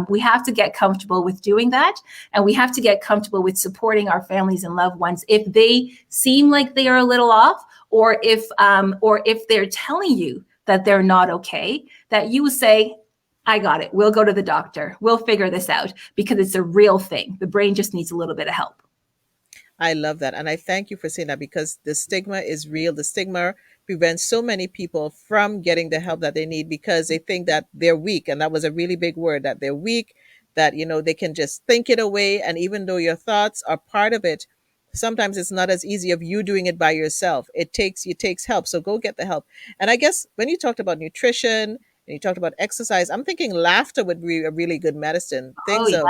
we have to get comfortable with doing that. And we have to get comfortable with supporting our families and loved ones if they seem like they are a little off, or if they're telling you that they're not okay, that you say, I got it. We'll go to the doctor. We'll figure this out, because it's a real thing. The brain just needs a little bit of help. I love that. And I thank you for saying that, because the stigma is real. The stigma prevents so many people from getting the help that they need, because they think that they're weak. And that was a really big word, that they're weak, that, they can just think it away. And even though your thoughts are part of it, sometimes it's not as easy of you doing it by yourself. It takes help. So go get the help. And I guess when you talked about nutrition, and you talked about exercise, I'm thinking laughter would be a really good medicine. What is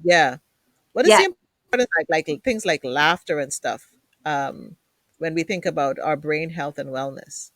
the importance like things like laughter and stuff when we think about our brain health and wellness?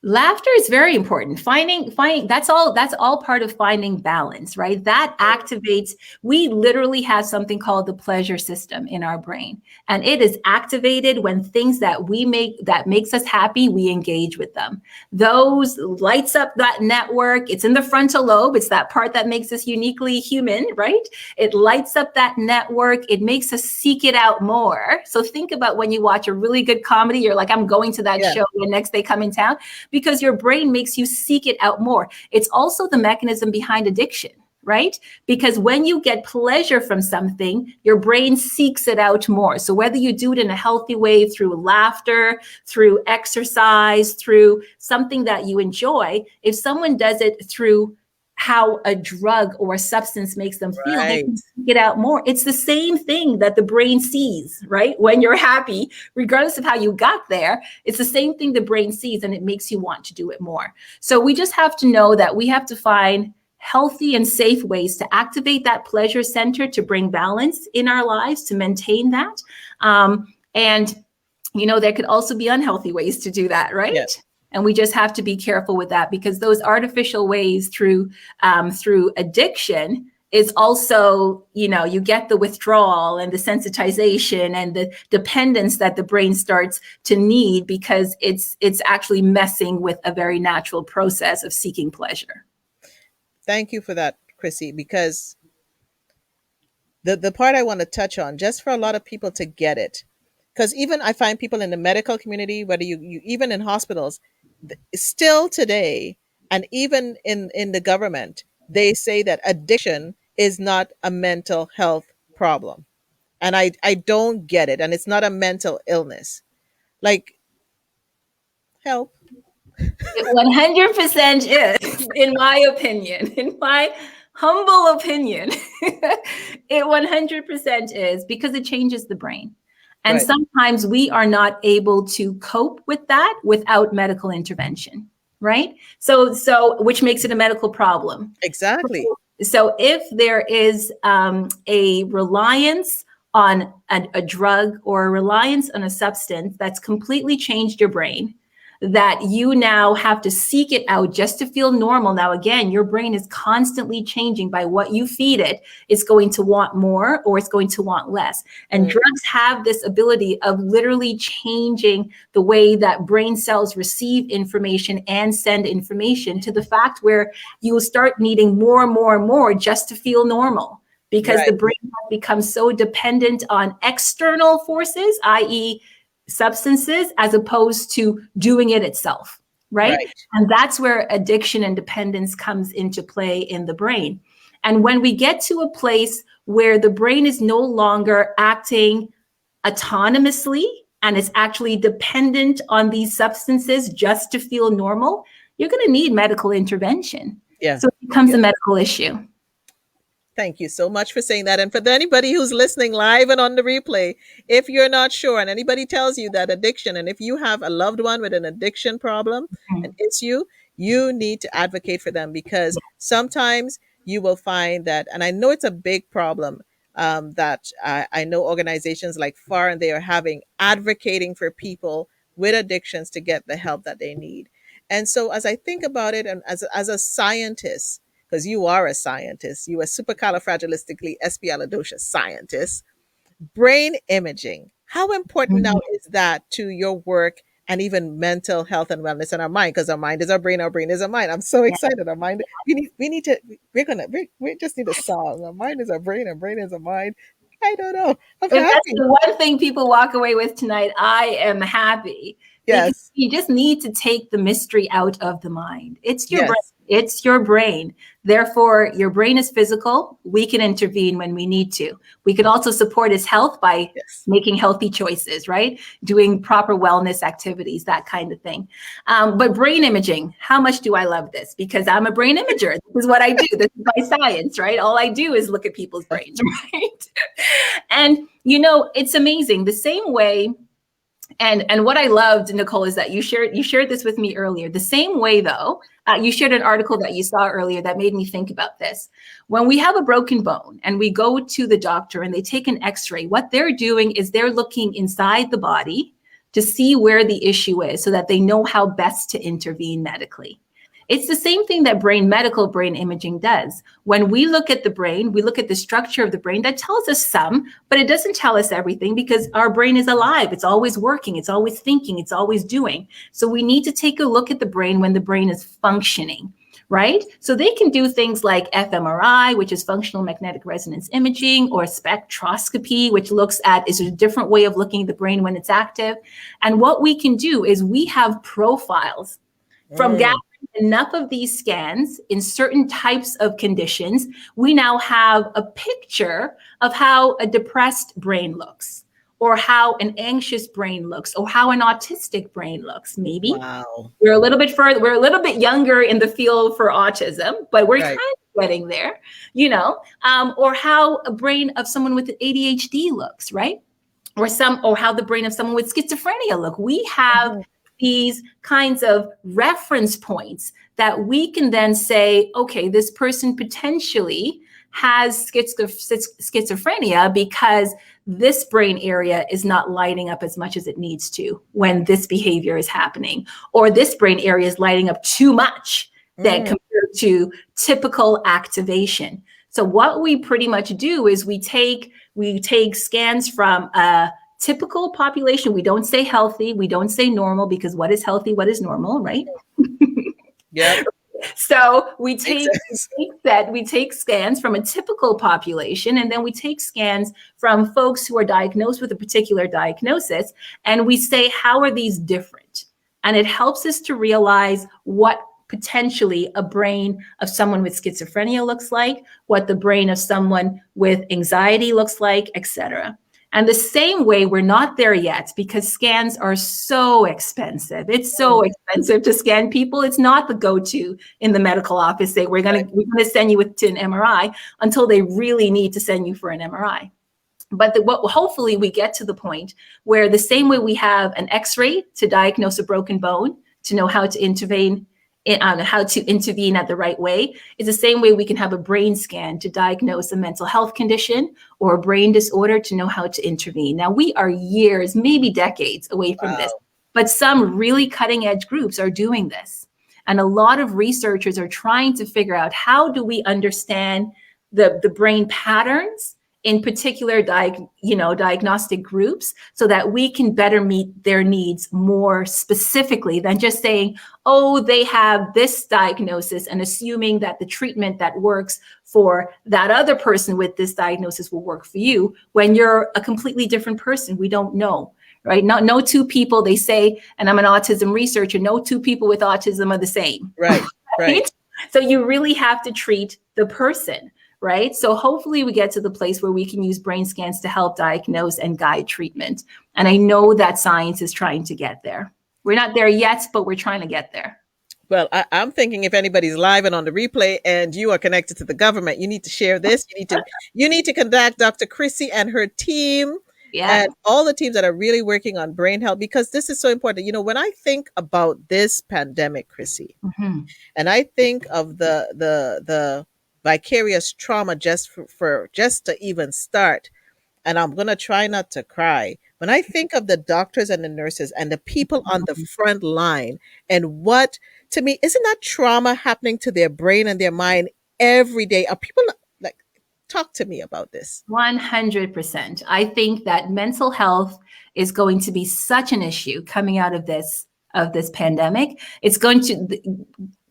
Laughter is very important. Finding that's all part of finding balance, right? That activates, we literally have something called the pleasure system in our brain. And it is activated when things that makes us happy, we engage with them. Those lights up that network. It's in the frontal lobe. It's that part that makes us uniquely human, right? It lights up that network. It makes us seek it out more. So think about when you watch a really good comedy, you're like, I'm going to that show the next they come in town. Because your brain makes you seek it out more. It's also the mechanism behind addiction, right? Because when you get pleasure from something, your brain seeks it out more. So whether you do it in a healthy way through laughter, through exercise, through something that you enjoy, if someone does it through how a drug or a substance makes them feel, they can seek it out more. It's the same thing that the brain sees, right? When you're happy, regardless of how you got there, it's the same thing the brain sees, and it makes you want to do it more. So we just have to know that we have to find healthy and safe ways to activate that pleasure center, to bring balance in our lives, to maintain that. And, you know, there could also be unhealthy ways to do that, right? Yes. And we just have to be careful with that, because those artificial ways through addiction is also, you know, you get the withdrawal and the sensitization and the dependence that the brain starts to need, because it's actually messing with a very natural process of seeking pleasure. Thank you for that, Krissy, because the part I want to touch on, just for a lot of people to get it, because even I find people in the medical community, whether you even in hospitals, still today, and even in the government, they say that addiction is not a mental health problem. And I don't get it. And it's not a mental illness. Like, help. It 100% is, in my opinion, in my humble opinion, it 100% is, because it changes the brain. And sometimes we are not able to cope with that without medical intervention, right? So which makes it a medical problem. Exactly. So if there is a reliance on a drug or a reliance on a substance that's completely changed your brain, that you now have to seek it out just to feel normal. Now, again, your brain is constantly changing by what you feed it. It's going to want more or it's going to want less. And drugs have this ability of literally changing the way that brain cells receive information and send information, to the fact where you will start needing more and more and more just to feel normal, because the brain has become so dependent on external forces, i.e., substances, as opposed to doing it itself, right? And that's where addiction and dependence comes into play in the brain. And when we get to a place where the brain is no longer acting autonomously and is actually dependent on these substances just to feel normal, you're going to need medical intervention. So it becomes a medical issue. Thank you so much for saying that. And for anybody who's listening live and on the replay, if you're not sure and anybody tells you that addiction, and if you have a loved one with an addiction problem, an issue, you need to advocate for them, because sometimes you will find that, and I know it's a big problem, that I know organizations like FAR, and they are having advocating for people with addictions to get the help that they need. And so as I think about it, and as a scientist, because you are a scientist, you are supercalifragilistically-espialidocious scientist, brain imaging, how important now is that to your work and even mental health and wellness in our mind? Because our mind is our brain is our mind. I'm so excited. Our mind, we just need a song. Our mind is our brain is our mind. I don't know. I'm happy. That's the one thing people walk away with tonight. I am happy. Yes. Because you just need to take the mystery out of the mind. It's your brain. It's your brain. Therefore, your brain is physical. We can intervene when we need to. We can also support his health by making healthy choices, right? Doing proper wellness activities, that kind of thing. But brain imaging, how much do I love this? Because I'm a brain imager. This is what I do. This is my science, right? All I do is look at people's brains, right? And, you know, it's amazing. The same way. And what I loved, Nicole, is that you shared this with me earlier. The same way, though, you shared an article that you saw earlier that made me think about this. When we have a broken bone and we go to the doctor and they take an x-ray, what they're doing is they're looking inside the body to see where the issue is so that they know how best to intervene medically. It's the same thing that brain imaging does. When we look at the brain, we look at the structure of the brain. That tells us some, but it doesn't tell us everything, because our brain is alive. It's always working. It's always thinking. It's always doing. So we need to take a look at the brain when the brain is functioning, right? So they can do things like fMRI, which is functional magnetic resonance imaging, or spectroscopy, which is a different way of looking at the brain when it's active. And what we can do is we have profiles from gathering enough of these scans in certain types of conditions, we now have a picture of how a depressed brain looks, or how an anxious brain looks, or how an autistic brain looks. Maybe we're a little bit further, we're a little bit younger in the field for autism, but we're kind of getting there, you know, or how a brain of someone with ADHD looks, right? Or how the brain of someone with schizophrenia look. We have these kinds of reference points that we can then say, okay, this person potentially has schizophrenia because this brain area is not lighting up as much as it needs to when this behavior is happening, or this brain area is lighting up too much than compared to typical activation. So what we pretty much do is we take scans from a typical population. We don't say healthy, we don't say normal, because what is healthy, what is normal, right? Yeah. So we take scans from a typical population, and then we take scans from folks who are diagnosed with a particular diagnosis, and we say, how are these different? And it helps us to realize what potentially a brain of someone with schizophrenia looks like, what the brain of someone with anxiety looks like, etc. And the same way, we're not there yet because scans are so expensive. It's so expensive to scan people. It's not the go-to in the medical office. Say we're going to send you to an MRI until they really need to send you for an MRI. But hopefully we get to the point where the same way we have an X-ray to diagnose a broken bone, to know how to intervene at the right way, is the same way we can have a brain scan to diagnose a mental health condition or a brain disorder, to know how to intervene. Now, we are years, maybe decades away from this, but some really cutting edge groups are doing this. And a lot of researchers are trying to figure out, how do we understand the brain patterns in particular diagnostic groups, so that we can better meet their needs more specifically than just saying, oh, they have this diagnosis, and assuming that the treatment that works for that other person with this diagnosis will work for you, when you're a completely different person. We don't know, right? No two people, they say, and I'm an autism researcher, no two people with autism are the same. Right? So you really have to treat the person. Right. So hopefully we get to the place where we can use brain scans to help diagnose and guide treatment. And I know that science is trying to get there. We're not there yet, but we're trying to get there. Well, I'm thinking if anybody's live and on the replay and you are connected to the government, you need to share this. You need to contact Dr. Krissy and her team, and all the teams that are really working on brain health, because this is so important. You know, when I think about this pandemic, Krissy, and I think of the vicarious trauma just to even start, and I'm going to try not to cry. When I think of the doctors and the nurses and the people on the front line, and what, to me, isn't that trauma happening to their brain and their mind every day? Are people like, talk to me about this? 100%. I think that mental health is going to be such an issue coming out of this pandemic. It's going to,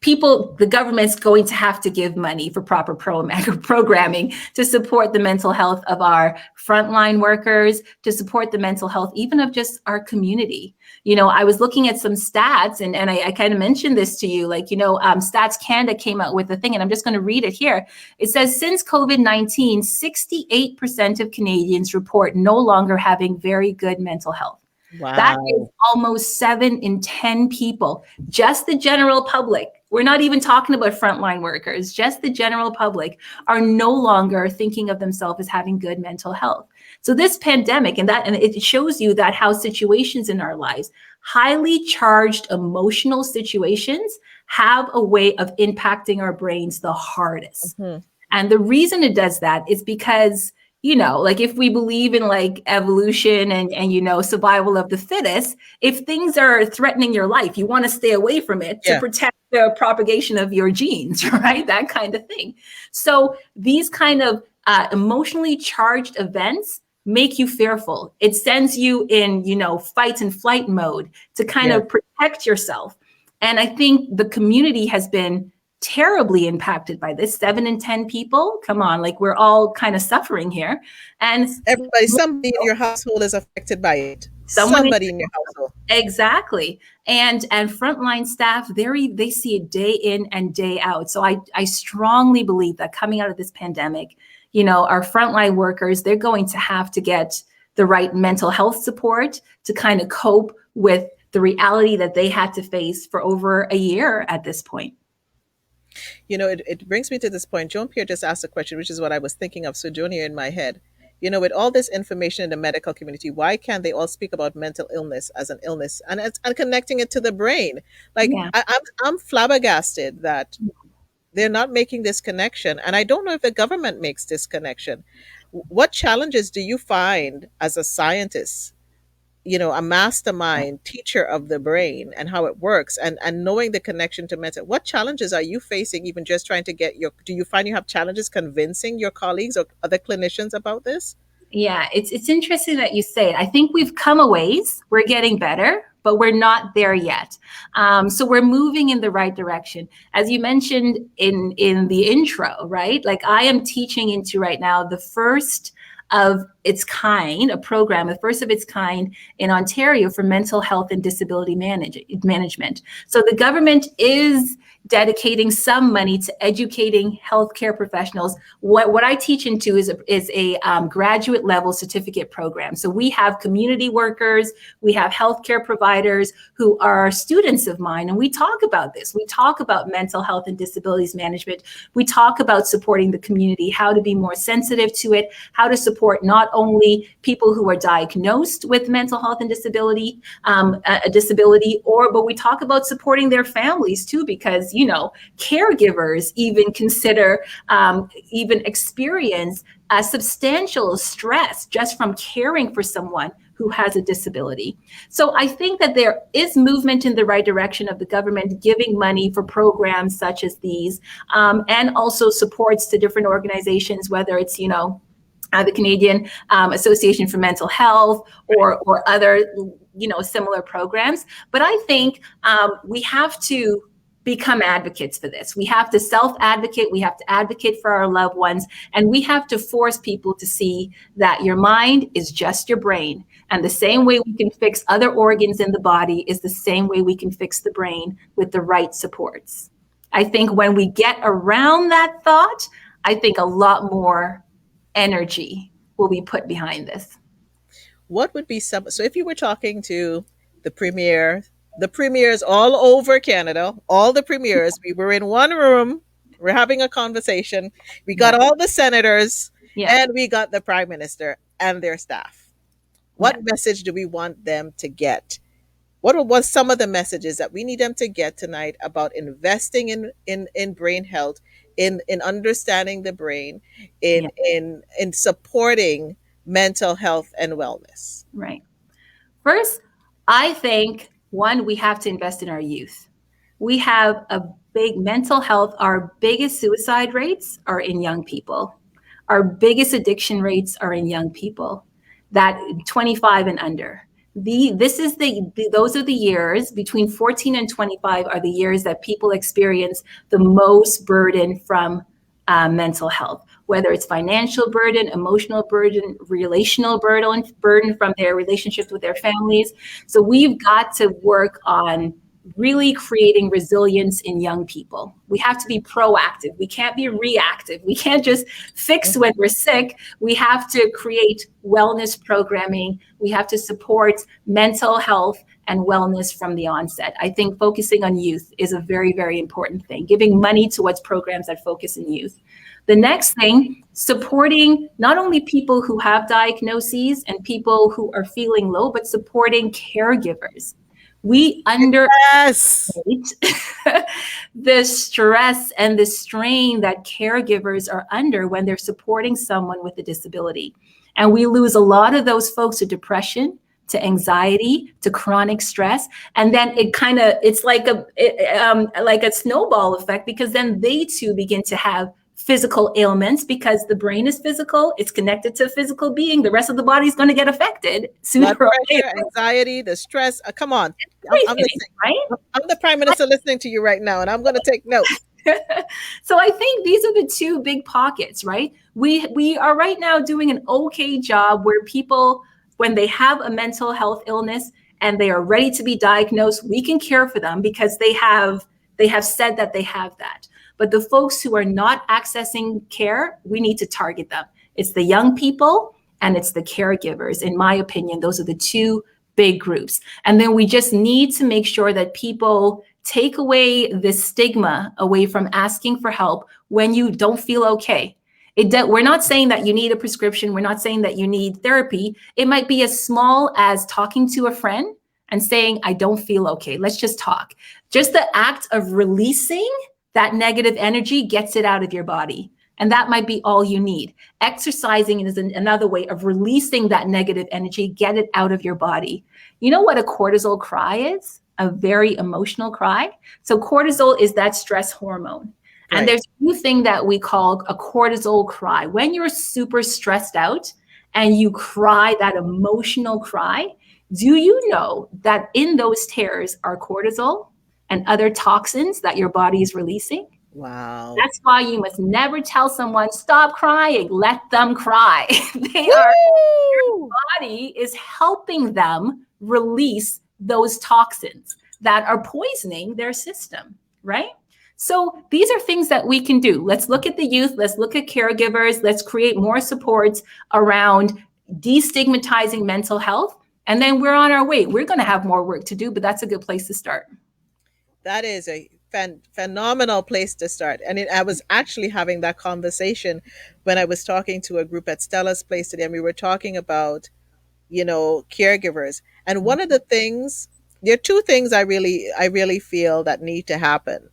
the government's going to have to give money for proper programming to support the mental health of our frontline workers, to support the mental health even of just our community. You know, I was looking at some stats, and I kind of mentioned this to you, like, Stats Canada came out with a thing, and I'm just going to read it here. It says, since COVID-19, 68% of Canadians report no longer having very good mental health. Wow. That is almost 7 in 10 people, just the general public. We're not even talking about frontline workers, just the general public are no longer thinking of themselves as having good mental health. So this pandemic, and it shows you that how situations in our lives, highly charged emotional situations, have a way of impacting our brains the hardest. And the reason it does that is because, like if we believe in like evolution and survival of the fittest, if things are threatening your life, you want to stay away from it to protect the propagation of your genes, right? That kind of thing. So these kind of emotionally charged events make you fearful. It sends you in, fight and flight mode to kind of protect yourself. And I think the community has been terribly impacted by this. 7 in 10 people, come on, like we're all kind of suffering here. And somebody in your household is affected by it. Somebody in your household. Exactly. And frontline staff, they see it day in and day out. So I strongly believe that coming out of this pandemic, our frontline workers, they're going to have to get the right mental health support to kind of cope with the reality that they had to face for over a year at this point. It brings me to this point. Joan Pierre just asked a question, which is what I was thinking of Sojourner in my head. With all this information in the medical community, why can't they all speak about mental illness as an illness and connecting it to the brain? Like, Yeah. I'm flabbergasted that they're not making this connection. And I don't know if the government makes this connection. What challenges do you find as a scientist, a mastermind teacher of the brain and how it works, and knowing the connection to mental? What challenges are you facing, even just trying to do you find you have challenges convincing your colleagues or other clinicians about this? Yeah, it's interesting that you say it. I think we've come a ways. We're getting better, but we're not there yet. So we're moving in the right direction. As you mentioned in the intro, right? Like, I am teaching into right now the first of its kind, a program, the first of its kind in Ontario for mental health and disability management. So the government is dedicating some money to educating healthcare professionals. What I teach into is a graduate level certificate program. So we have community workers, we have healthcare providers who are students of mine, and we talk about this. We talk about mental health and disabilities management. We talk about supporting the community, how to be more sensitive to it, how to support not only people who are diagnosed with mental health and disability, but we talk about supporting their families too, because caregivers even experience a substantial stress just from caring for someone who has a disability. So I think that there is movement in the right direction of the government giving money for programs such as these, and also supports to different organizations, whether it's, the Canadian Association for Mental Health or other, similar programs. But I think we have to become advocates for this. We have to self-advocate. We have to advocate for our loved ones. And we have to force people to see that your mind is just your brain. And the same way we can fix other organs in the body is the same way we can fix the brain with the right supports. I think when we get around that thought, I think a lot more energy will be put behind this. What would be so if you were talking to the premiers all over Canada, all the premiers, we were in one room, we're having a conversation, we got all the senators, and we got the prime minister and their staff. What message do we want them to get? What was some of the messages that we need them to get tonight about investing in brain health, in understanding the brain, in supporting mental health and wellness? Right. First, I think, one, we have to invest in our youth. We have a big mental health. Our biggest suicide rates are in young people. Our biggest addiction rates are in young people, that 25 and under. Those are the years between 14 and 25 are the years that people experience the most burden from mental health, whether it's financial burden, emotional burden, relational burden from their relationships with their families. So we've got to work on really creating resilience in young people. We have to be proactive. We can't be reactive. We can't just fix when we're sick. We have to create wellness programming. We have to support mental health and wellness from the onset. I think focusing on youth is a very, very important thing, giving money towards programs that focus on youth. The next thing, supporting not only people who have diagnoses and people who are feeling low, but supporting caregivers. We underestimate the stress and the strain that caregivers are under when they're supporting someone with a disability. And we lose a lot of those folks to depression, to anxiety, to chronic stress. And then it's like a snowball effect, because then they too begin to have physical ailments, because the brain is physical, it's connected to a physical being. The rest of the body is going to get affected sooner or later. Anxiety, the stress. Come on. I'm the prime minister listening to you right now, and I'm going to take notes. So I think these are the two big pockets, right? We are right now doing an okay job where people when they have a mental health illness and they are ready to be diagnosed, we can care for them because they have said that they have that. But the folks who are not accessing care, we need to target them. It's the young people and it's the caregivers. In my opinion, those are the two big groups. And then we just need to make sure that people take away this stigma away from asking for help when you don't feel okay. We're not saying that you need a prescription. We're not saying that you need therapy. It might be as small as talking to a friend and saying, I don't feel okay. Let's just talk. Just the act of releasing that negative energy gets it out of your body. And that might be all you need. Exercising is another way of releasing that negative energy, get it out of your body. You know what a cortisol cry is? A very emotional cry. So cortisol is that stress hormone. Right. And there's a new thing that we call a cortisol cry. When you're super stressed out and you cry that emotional cry, do you know that in those tears are cortisol and other toxins that your body is releasing? Wow. That's why you must never tell someone, stop crying, let them cry. Your body is helping them release those toxins that are poisoning their system, right? So these are things that we can do. Let's look at the youth. Let's look at caregivers. Let's create more supports around destigmatizing mental health. And then we're on our way. We're going to have more work to do, but that's a good place to start. That is a phenomenal place to start. And I was actually having that conversation when I was talking to a group at Stella's place today, and we were talking about, caregivers. And one of the things, there are two things I really feel that need to happen.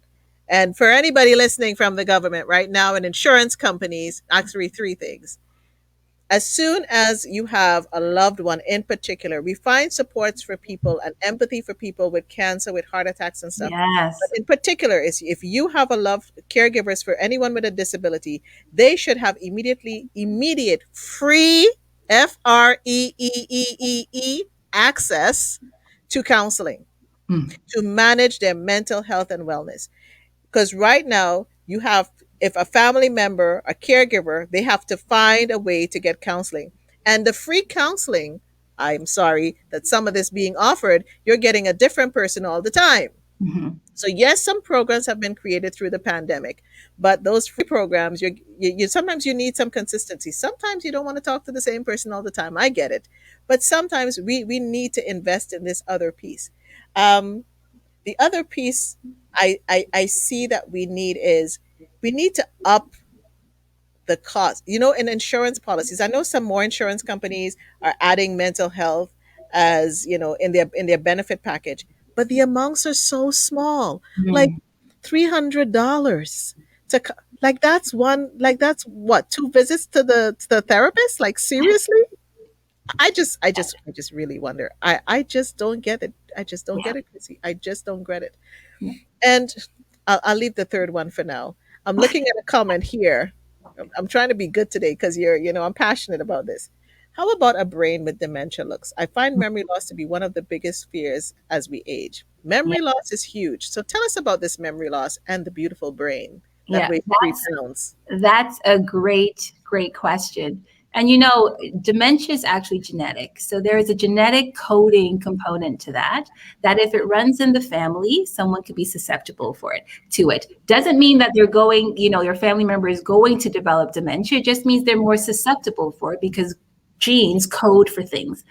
And for anybody listening from the government right now and insurance companies, actually three things. As soon as you have a loved one in particular, we find supports for people and empathy for people with cancer, with heart attacks and stuff. Yes. But in particular, is if you have a loved caregivers for anyone with a disability, they should have immediate free FREEE access to counseling to manage their mental health and wellness. Because right now you have, if a family member, a caregiver, they have to find a way to get counseling. And the free counseling, I'm sorry that some of this being offered, you're getting a different person all the time. Mm-hmm. So yes, some programs have been created through the pandemic, but those free programs, you sometimes you need some consistency. Sometimes you don't want to talk to the same person all the time. I get it. But sometimes we need to invest in this other piece. The other piece I see that we need to up the cost. In insurance policies, I know some more insurance companies are adding mental health as, in their benefit package, but the amounts are so small, like $300 that's what, 2 visits to the therapist? Like, seriously? I just really wonder. I just don't get it. I just don't get it, Krissy. I just don't get it. And I'll leave the third one for now. I'm looking at a comment here. I'm trying to be good today because I'm passionate about this. How about a brain with dementia looks? I find memory loss to be one of the biggest fears as we age. Memory loss is huge. So tell us about this memory loss and the beautiful brain that weighs 3 pounds. That's a great question. And dementia is actually genetic. So there is a genetic coding component to that if it runs in the family, someone could be susceptible to it. Doesn't mean that they're going, your family member is going to develop dementia. It just means they're more susceptible for it because genes code for things.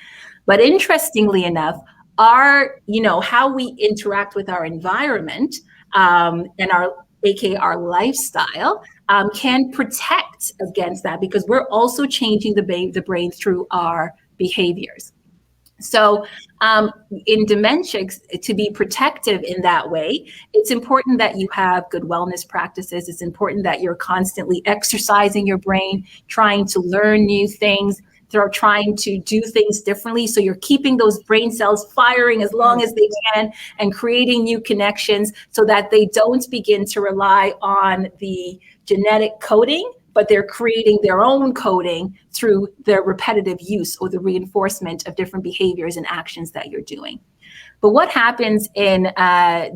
But interestingly enough, how we interact with our environment and aka our lifestyle, can protect against that because we're also changing the brain through our behaviors. So in dementia, to be protective in that way, it's important that you have good wellness practices. It's important that you're constantly exercising your brain, trying to learn new things, trying to do things differently. So you're keeping those brain cells firing as long as they can and creating new connections so that they don't begin to rely on the genetic coding, but they're creating their own coding through their repetitive use or the reinforcement of different behaviors and actions that you're doing. But what happens in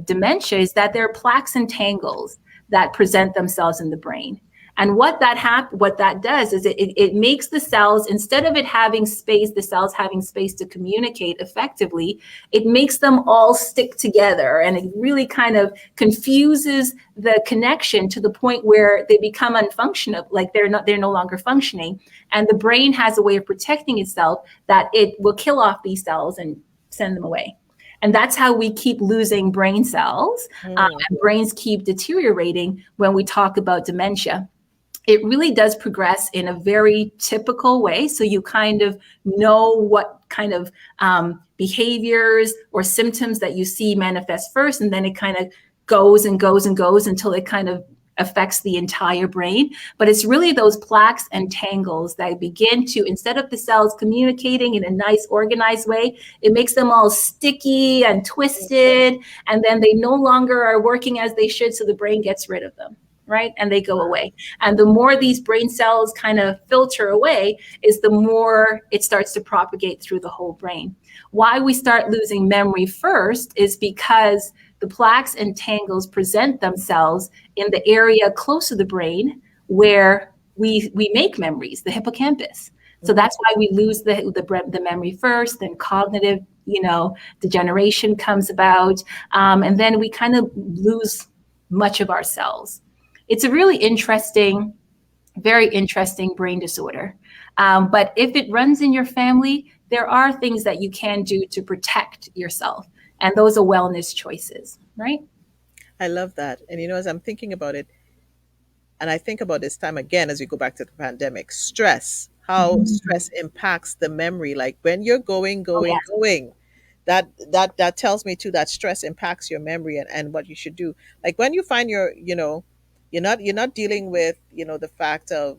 dementia is that there are plaques and tangles that present themselves in the brain. And what that does is it makes the cells, instead of it having space, the cells having space to communicate effectively, it makes them all stick together, and it really kind of confuses the connection to the point where they become unfunctional, like they're no longer functioning. And the brain has a way of protecting itself that it will kill off these cells and send them away. And that's how we keep losing brain cells, and brains keep deteriorating when we talk about dementia. It really does progress in a very typical way. So you kind of know what kind of behaviors or symptoms that you see manifest first, and then it kind of goes and goes and goes until it kind of affects the entire brain. But it's really those plaques and tangles that begin to, instead of the cells communicating in a nice organized way, it makes them all sticky and twisted, and then they no longer are working as they should, so the brain gets rid of them. Right? And they go away. And the more these brain cells kind of filter away is the more it starts to propagate through the whole brain. Why we start losing memory first is because the plaques and tangles present themselves in the area close to the brain where we make memories, the hippocampus. So that's why we lose the memory first, then cognitive, degeneration comes about, and then we kind of lose much of our cells. It's a really interesting, very interesting brain disorder. But if it runs in your family, there are things that you can do to protect yourself. And those are wellness choices, right? I love that. And as I'm thinking about it, and I think about this time again, as we go back to the pandemic, stress, how stress impacts the memory. Like when you're going, that tells me too that stress impacts your memory and what you should do. Like when you find you're not dealing with the fact of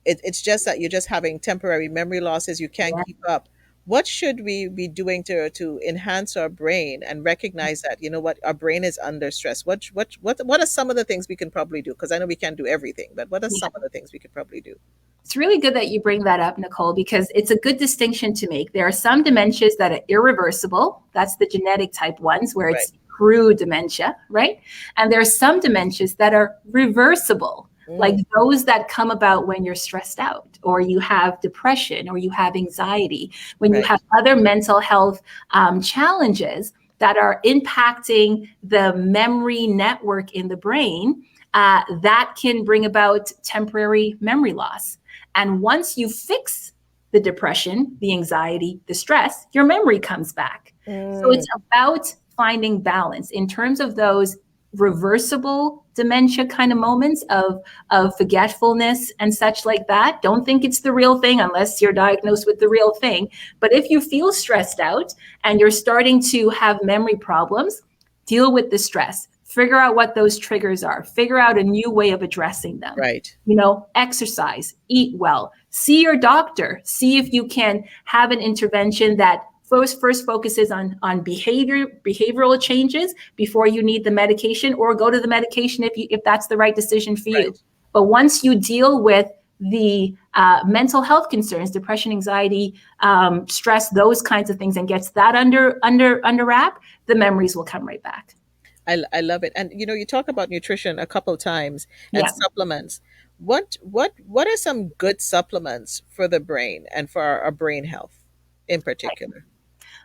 it's just that you're just having temporary memory losses, you can't keep up. What should we be doing to enhance our brain and recognize that what our brain is under stress? What are some of the things we can probably do? Because I know we can't do everything, but what are some of the things we could probably do? It's really good that you bring that up, Nicole, because it's a good distinction to make. There are some dementias that are irreversible. That's the genetic type ones where it's true dementia, right? And there are some dementias that are reversible, like those that come about when you're stressed out, or you have depression, or you have anxiety, when you have other mental health challenges that are impacting the memory network in the brain, that can bring about temporary memory loss. And once you fix the depression, the anxiety, the stress, your memory comes back. So it's about finding balance in terms of those reversible dementia kind of moments of forgetfulness and such like that. Don't think it's the real thing unless you're diagnosed with the real thing. But if you feel stressed out and you're starting to have memory problems, deal with the stress. Figure out what those triggers are. Figure out a new way of addressing them. Right. Exercise, eat well, see your doctor, see if you can have an intervention that first focuses on behavioral changes before you need the medication, or go to the medication if that's the right decision for you. But once you deal with the mental health concerns, depression, anxiety, stress, those kinds of things, and gets that under wrap, the memories will come right back. I love it. And you talk about nutrition a couple times and supplements. What are some good supplements for the brain and for our brain health in particular?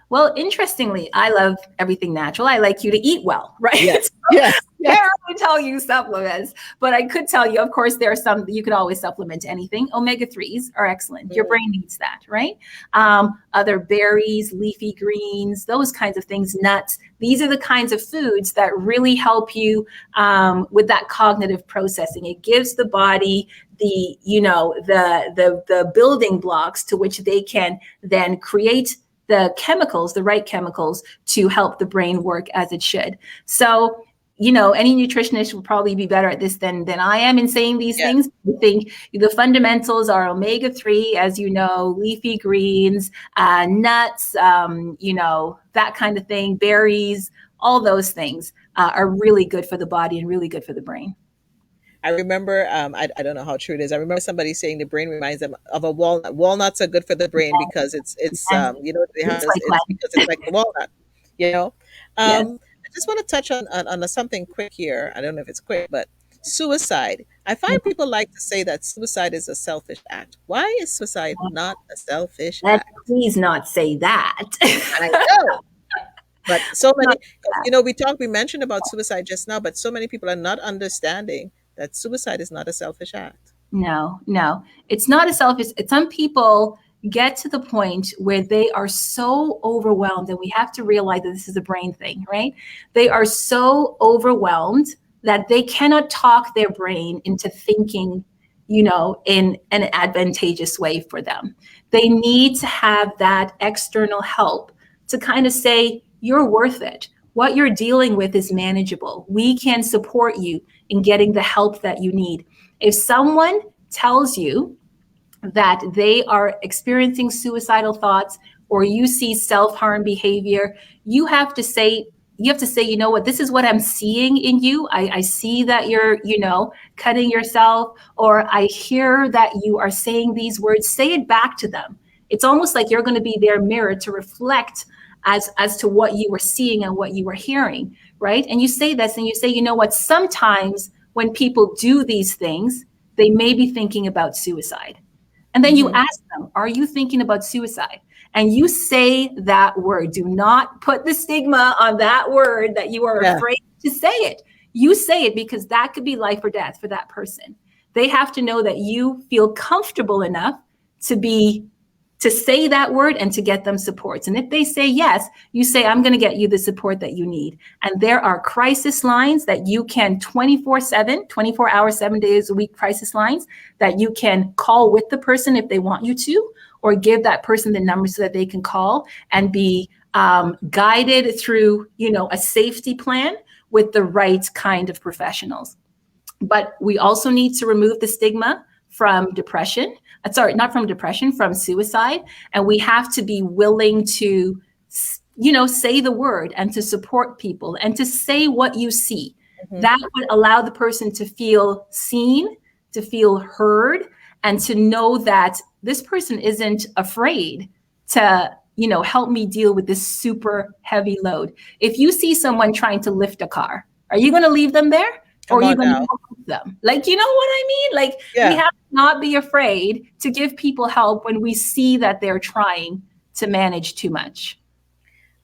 Well, interestingly, I love everything natural. I like you to eat well, right? Yes. I can't really tell you supplements, but I could tell you, of course, there are some, you can always supplement anything. Omega-3s are excellent. Your brain needs that, right? Other berries, leafy greens, those kinds of things, nuts. These are the kinds of foods that really help you with that cognitive processing. It gives the body the building blocks to which they can then create the right chemicals to help the brain work as it should. So, any nutritionist will probably be better at this than I am in saying these things. I think the fundamentals are omega-3, as you know, leafy greens, nuts, that kind of thing, berries, all those things are really good for the body and really good for the brain. I remember, I don't know how true it is. I remember somebody saying the brain reminds them of a walnut. Walnuts are good for the brain because it's because it's like a walnut. I just want to touch on something quick here. I don't know if it's quick, but suicide. I find people like to say that suicide is a selfish act. Why is suicide not a selfish Let's act? please not say that. I know. But so many, Not 'cause, you know, we mentioned about suicide just now, but so many people are not understanding that suicide is not a selfish act. No, no, it's not a selfish. Some people get to the point where they are so overwhelmed, and we have to realize that this is a brain thing, right? They are so overwhelmed that they cannot talk their brain into thinking, in an advantageous way for them. They need to have that external help to kind of say, you're worth it. What you're dealing with is manageable. We can support you in getting the help that you need. If someone tells you that they are experiencing suicidal thoughts or you see self-harm behavior, you have to say, you know what, this is what I'm seeing in you. I see that you're, cutting yourself, or I hear that you are saying these words. Say it back to them. It's almost like you're going to be their mirror to reflect as to what you were seeing and what you were hearing, right? And you say this and you say, you know what, sometimes when people do these things, they may be thinking about suicide. And then you ask them, are you thinking about suicide? And you say that word. Do not put the stigma on that word that you are afraid to say it. You say it because that could be life or death for that person. They have to know that you feel comfortable enough to say that word and to get them supports. And if they say yes, you say, I'm going to get you the support that you need. And there are crisis lines that you can 24/7, 24 hours, 7 days a week, crisis lines that you can call with the person if they want you to, or give that person the number so that they can call and be guided through, a safety plan with the right kind of professionals. But we also need to remove the stigma from depression. Sorry, not from depression, from suicide. And we have to be willing to, say the word and to support people and to say what you see. That would allow the person to feel seen, to feel heard, and to know that this person isn't afraid to, help me deal with this super heavy load. If you see someone trying to lift a car, are you going to leave them there? Or are you going to help them? Like, you know what I mean? Like, we have to not be afraid to give people help when we see that they're trying to manage too much.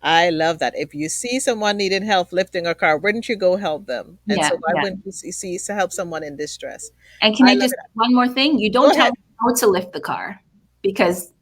I love that. If you see someone needing help lifting a car, wouldn't you go help them? And so why wouldn't you see to help someone in distress? And can I just one more thing? You don't tell them how to lift the car because,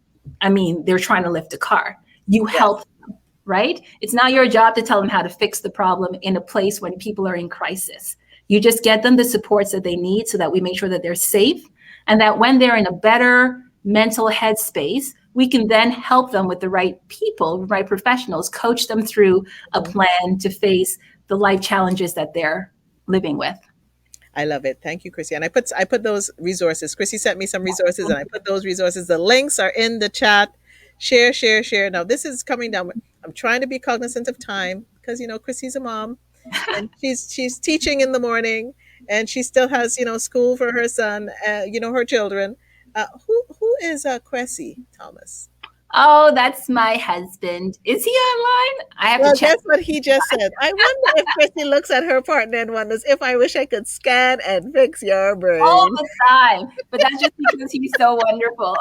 they're trying to lift a car. You help them, right? It's not your job to tell them how to fix the problem in a place when people are in crisis. You just get them the supports that they need so that we make sure that they're safe and that when they're in a better mental headspace, we can then help them with the right people, right professionals, coach them through a plan to face the life challenges that they're living with. I love it. Thank you, Krissy. And I put those resources. Krissy sent me some resources and I put those resources. The links are in the chat. Share, share, share. Now this is coming down. I'm trying to be cognizant of time because Krissy's a mom and she's teaching in the morning and she still has school for her son, her children. Who is Krissy Thomas? Oh, that's my husband. Is he online? I have to check. That's what he just said. I wonder if Krissy looks at her partner and wonders if I wish I could scan and fix your brain. All the time. But that's just because he's so wonderful.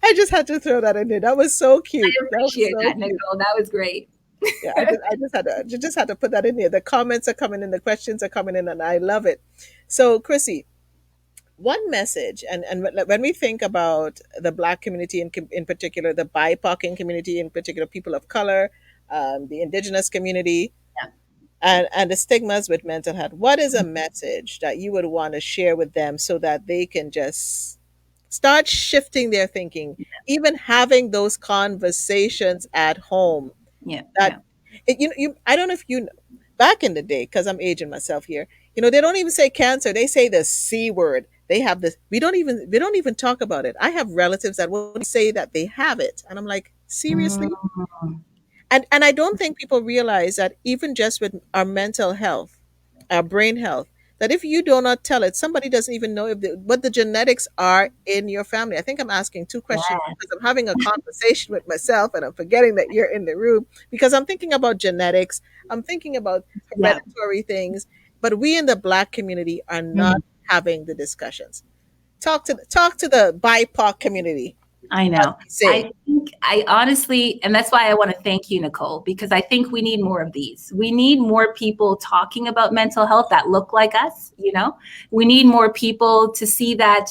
I just had to throw that in there. That was so cute. I appreciate that, Nicole. That was great. Yeah, I just had to put that in there. The comments are coming in, the questions are coming in, and I love it. So, Krissy, one message, and when we think about the Black community in particular, the BIPOC community in particular, people of color, the Indigenous community, and the stigmas with mental health, what is a message that you would want to share with them so that they can just start shifting their thinking, even having those conversations at home? I don't know if you know, back in the day, because I'm aging myself here, they don't even say cancer, they say the C word. They have this, we don't even talk about it. I have relatives that will say that they have it and I'm like, seriously? And I don't think people realize that even just with our mental health, our brain health, that if you do not tell it, somebody doesn't even know what the genetics are in your family. I think I'm asking two questions because I'm having a conversation with myself and I'm forgetting that you're in the room because I'm thinking about genetics. I'm thinking about hereditary things. but we in the Black community are not having the discussions. Talk to the BIPOC community, I as know. we say. I honestly, and that's why I want to thank you, Nicole, because I think we need more of these. We need more people talking about mental health that look like us, you know? We need more people to see that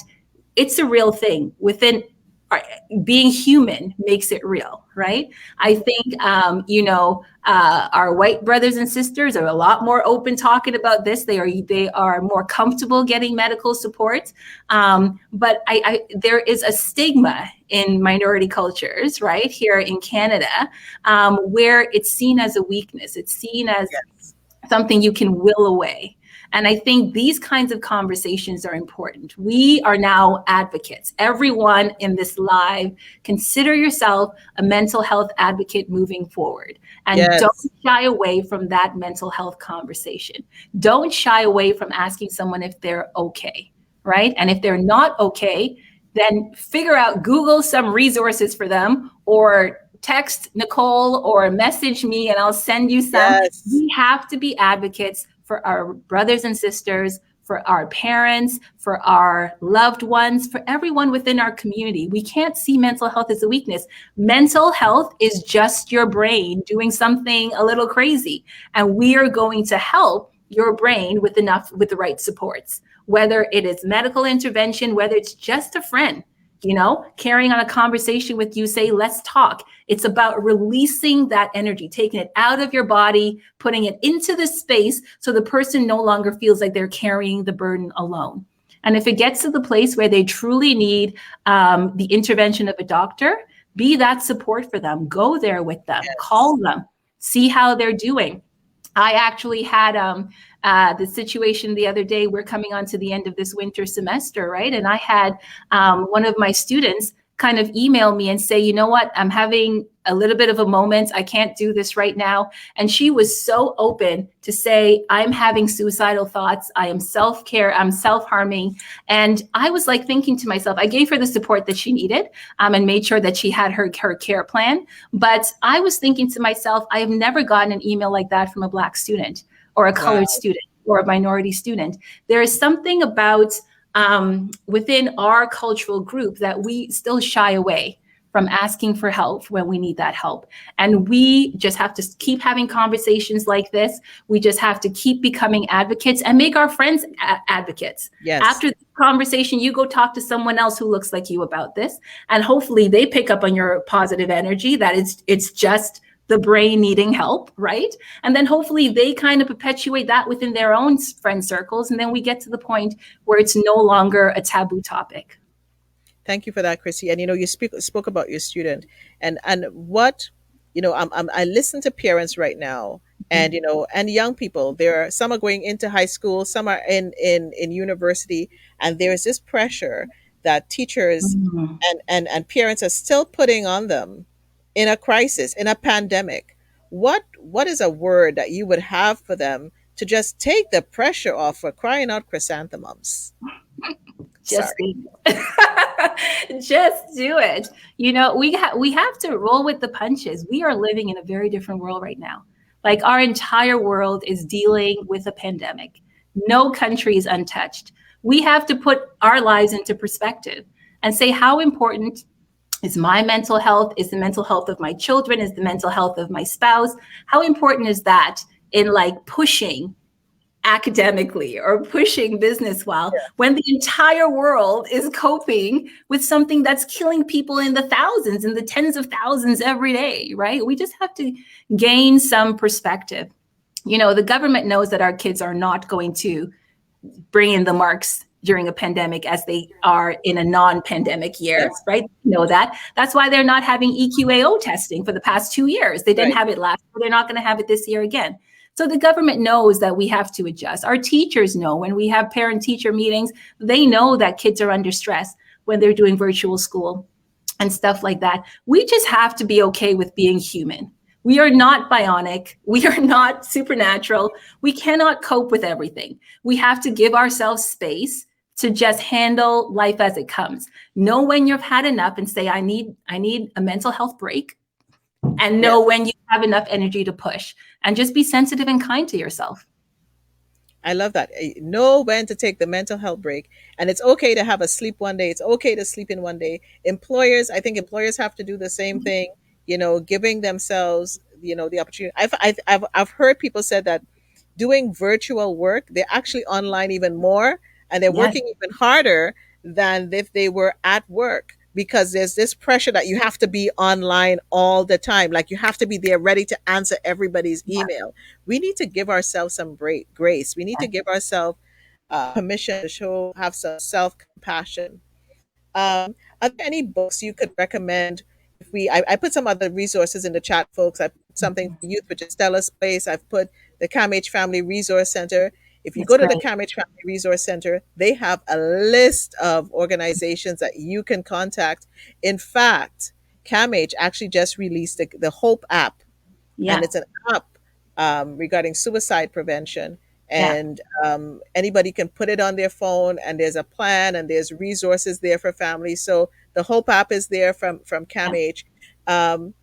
it's a real thing within being human makes it real, right? I think, our white brothers and sisters are a lot more open talking about this. They are more comfortable getting medical support. But there is a stigma in minority cultures, right, here in Canada, where it's seen as a weakness. It's seen as something you can will away. And I think these kinds of conversations are important. We are now advocates. Everyone in this live, consider yourself a mental health advocate moving forward. And don't shy away from that mental health conversation. Don't shy away from asking someone if they're okay, right? And if they're not okay, then figure out, Google some resources for them, or text Nicole or message me and I'll send you some. We have to be advocates for our brothers and sisters, for our parents, for our loved ones, for everyone within our community. We can't see mental health as a weakness. Mental health is just your brain doing something a little crazy. And we are going to help your brain with the right supports, whether it is medical intervention, whether it's just a friend, carrying on a conversation with you, say, let's talk. It's about releasing that energy, taking it out of your body, putting it into the space so the person no longer feels like they're carrying the burden alone. And if it gets to the place where they truly need the intervention of a doctor, be that support for them. Go there with them, call them, see how they're doing. I actually had the situation the other day. We're coming on to the end of this winter semester, right? And I had one of my students kind of email me and say, you know what, I'm having a little bit of a moment. I can't do this right now. And she was so open to say, I'm having suicidal thoughts. I am self-care. I'm self-harming. And I was like thinking to myself, I gave her the support that she needed and made sure that she had her care plan. But I was thinking to myself, I have never gotten an email like that from a Black student or a colored student or a minority student. There is something about within our cultural group that we still shy away from asking for help when we need that help. And we just have to keep having conversations like this. We just have to keep becoming advocates and make our friends advocates. After the conversation, you go talk to someone else who looks like you about this. And hopefully they pick up on your positive energy, that it's just the brain needing help, right? And then hopefully they kind of perpetuate that within their own friend circles. And then we get to the point where it's no longer a taboo topic. Thank you for that, Krissy. And you spoke about your student, and what I listen to parents right now, and and young people. Some are going into high school, some are in university, and there is this pressure that teachers and parents are still putting on them in a crisis, in a pandemic. What is a word that you would have for them to just take the pressure off, for crying out chrysanthemums? Just do it. We have to roll with the punches. We are living in a very different world right now. Like, our entire world is dealing with a pandemic. No country is untouched. We have to put our lives into perspective and say, how important is my mental health? Is the mental health of my children? Is the mental health of my spouse? How important is that in pushing academically or pushing business when the entire world is coping with something that's killing people in the thousands, in the tens of thousands every day, right? We just have to gain some perspective. The government knows that our kids are not going to bring in the marks during a pandemic as they are in a non-pandemic year, right? That. That's why they're not having EQAO testing for the past 2 years. They didn't have it last year. They're not going to have it this year again. So the government knows that we have to adjust. Our teachers know. When we have parent-teacher meetings, they know that kids are under stress when they're doing virtual school and stuff like that. We just have to be okay with being human. We are not bionic. We are not supernatural. We cannot cope with everything. We have to give ourselves space to just handle life as it comes. Know when you've had enough and say, I need a mental health break. And know when you have enough energy to push, and just be sensitive and kind to yourself. I love that. Know when to take the mental health break. And it's okay to have a sleep one day. It's okay to sleep in one day. Employers, I think employers have to do the same thing, giving themselves, the opportunity. I've heard people say that doing virtual work, they're actually online even more and they're Yes. working even harder than if they were at work because there's this pressure that you have to be online all the time. Like you have to be there ready to answer everybody's email. We need to give ourselves some grace. We need to give ourselves permission to have some self compassion. Are there any books you could recommend? If I put some other resources in the chat, folks. I put something for youth, which is Stella's Place. I've put the CAMH Family Resource Center. If you That's go to the great. CAMH Family Resource Center, they have a list of organizations that you can contact. In fact, CAMH actually just released the Hope app, Yeah. and it's an app regarding suicide prevention. Yeah. And anybody can put it on their phone, and there's a plan, and there's resources there for families. So the Hope app is there from Yeah. CAMH. Um,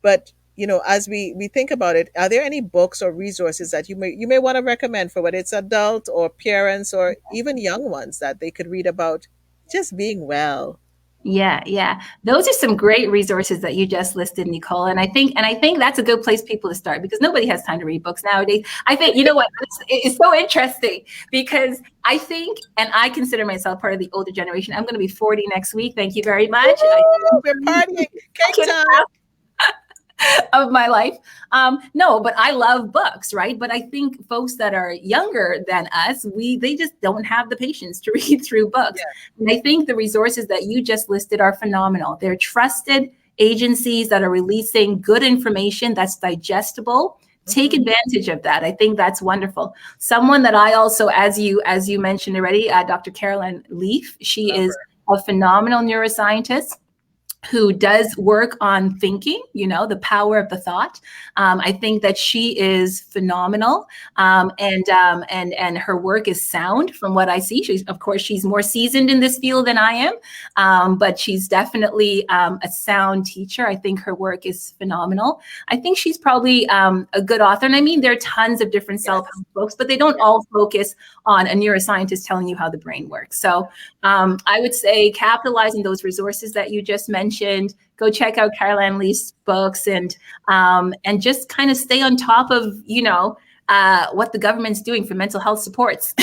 but as we think about it, are there any books or resources that you may want to recommend for whether it's adult or parents or even young ones that they could read about just being well? Yeah, yeah. Those are some great resources that you just listed, Nicole. And I think that's a good place people to start because nobody has time to read books nowadays. I think, you know what, it's so interesting because I think, and I consider myself part of the older generation. I'm going to be 40 next week. Thank you very much. Woo! We're partying, cake time. Of my life. No, but I love books, right? But I think folks that are younger than us, they just don't have the patience to read through books. Yeah. And I think the resources that you just listed are phenomenal. They're trusted agencies that are releasing good information that's digestible. Take advantage of that. I think that's wonderful. Someone that I also, as you mentioned already, Dr. Caroline Leaf, she is a phenomenal neuroscientist who does work on thinking, the power of the thought. I think that she is phenomenal, and her work is sound from what I see. She's more seasoned in this field than I am, but she's definitely a sound teacher. I think her work is phenomenal. I think she's probably a good author. And I mean, there are tons of different self-help books, but they don't all focus on a neuroscientist telling you how the brain works. So I would say capitalizing those resources that you just mentioned. Go check out Caroline Lee's books and just kind of stay on top of what the government's doing for mental health supports.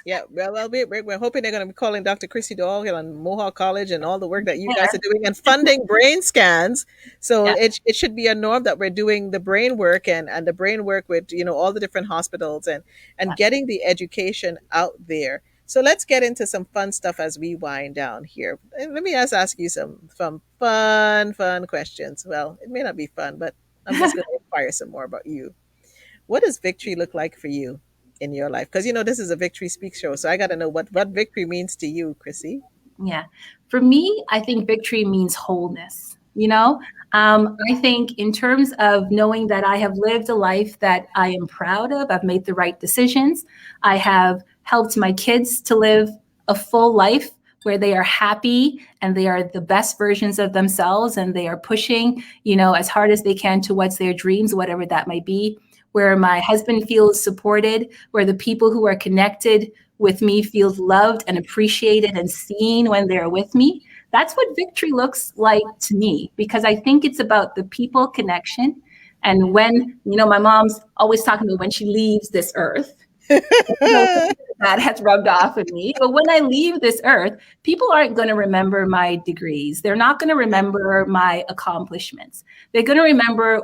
Yeah, well, we're hoping they're going to be calling Dr. Krissy Thomas and Mohawk College and all the work that you guys are doing and funding brain scans. So it should be a norm that we're doing the brain work and the brain work with all the different hospitals and getting the education out there. So let's get into some fun stuff as we wind down here. And let me ask you some fun questions. Well, it may not be fun, but I'm just going to inquire some more about you. What does victory look like for you in your life? Because this is a Victory Speaks show, so I got to know what victory means to you, Krissy. Yeah, for me, I think victory means wholeness. I think in terms of knowing that I have lived a life that I am proud of, I've made the right decisions. I have helped my kids to live a full life where they are happy and they are the best versions of themselves and they are pushing, as hard as they can towards their dreams, whatever that might be, where my husband feels supported, where the people who are connected with me feel loved and appreciated and seen when they're with me. That's what victory looks like to me, because I think it's about the people connection. And when, my mom's always talking about when she leaves this earth, that has rubbed off of me. But when I leave this earth, people aren't going to remember my degrees. They're not going to remember my accomplishments. They're going to remember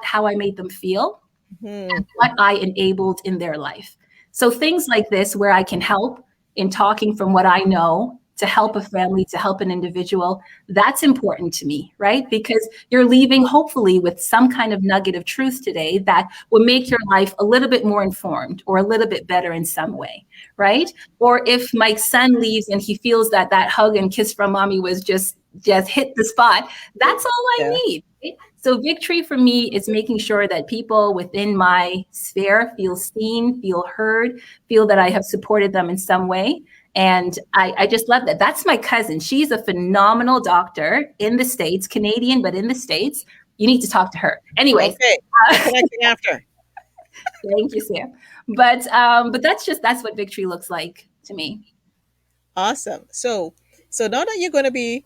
how I made them feel and what I enabled in their life. So things like this, where I can help in talking from what I know to help a family, to help an individual, that's important to me, right? Because you're leaving hopefully with some kind of nugget of truth today that will make your life a little bit more informed or a little bit better in some way, right? Or if my son leaves and he feels that hug and kiss from mommy was just hit the spot, that's all I need. Right? So victory for me is making sure that people within my sphere feel seen, feel heard, feel that I have supported them in some way. And I just love that. That's my cousin. She's a phenomenal doctor in the States, Canadian, but in the States. You need to talk to her. Anyway. Okay. Connecting after. Thank you, Sam. But that's what victory looks like to me. Awesome. So now that you're going to be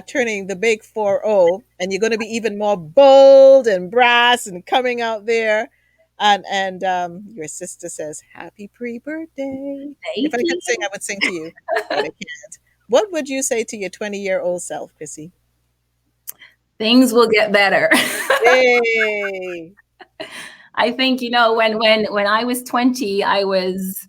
turning the big 4-0, and you're going to be even more bold and brass and coming out there, and your sister says, "Happy pre-birthday." If Thank I you. could sing, I would sing to you, but I can't. What would you say to your 20-year-old self, Krissy? Things will get better. Yay! I think, when I was 20, I was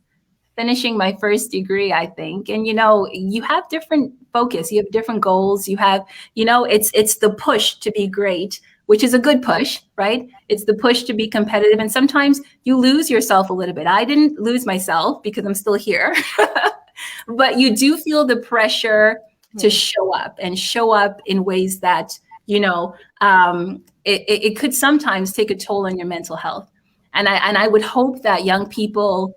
finishing my first degree, I think. And, you have different focus, you have different goals, you have, it's the push to be great, which is a good push, right? It's the push to be competitive. And sometimes you lose yourself a little bit. I didn't lose myself because I'm still here, but you do feel the pressure to show up in ways that, it could sometimes take a toll on your mental health. And I would hope that young people,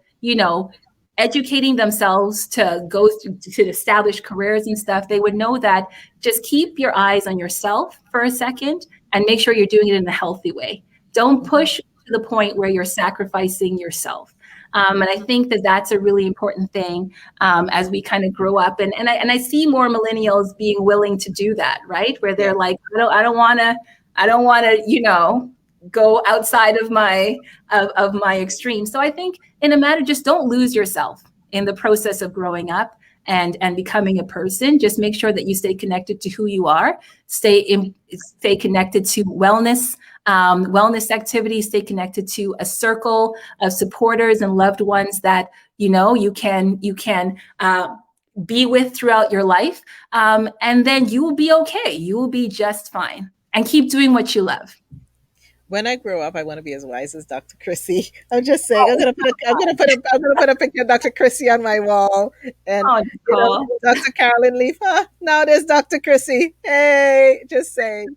educating themselves to go to establish careers and stuff, they would know that just keep your eyes on yourself for a second and make sure you're doing it in a healthy way. Don't push to the point where you're sacrificing yourself. And I think that that's a really important thing as we kind of grow up. And I see more millennials being willing to do that, right? Where they're like, I don't want to, go outside of my extreme. So I think in a matter, just don't lose yourself in the process of growing up and becoming a person. Just make sure that you stay connected to who you are, stay connected to wellness activities, stay connected to a circle of supporters and loved ones that, you can be with throughout your life. And then you will be okay. You will be just fine, and keep doing what you love. When I grow up, I want to be as wise as Dr. Krissy. I'm just saying. I'm gonna put a picture of Dr. Krissy on my wall, and Dr. Carolyn Leaf. Now there's Dr. Krissy. Hey, just saying.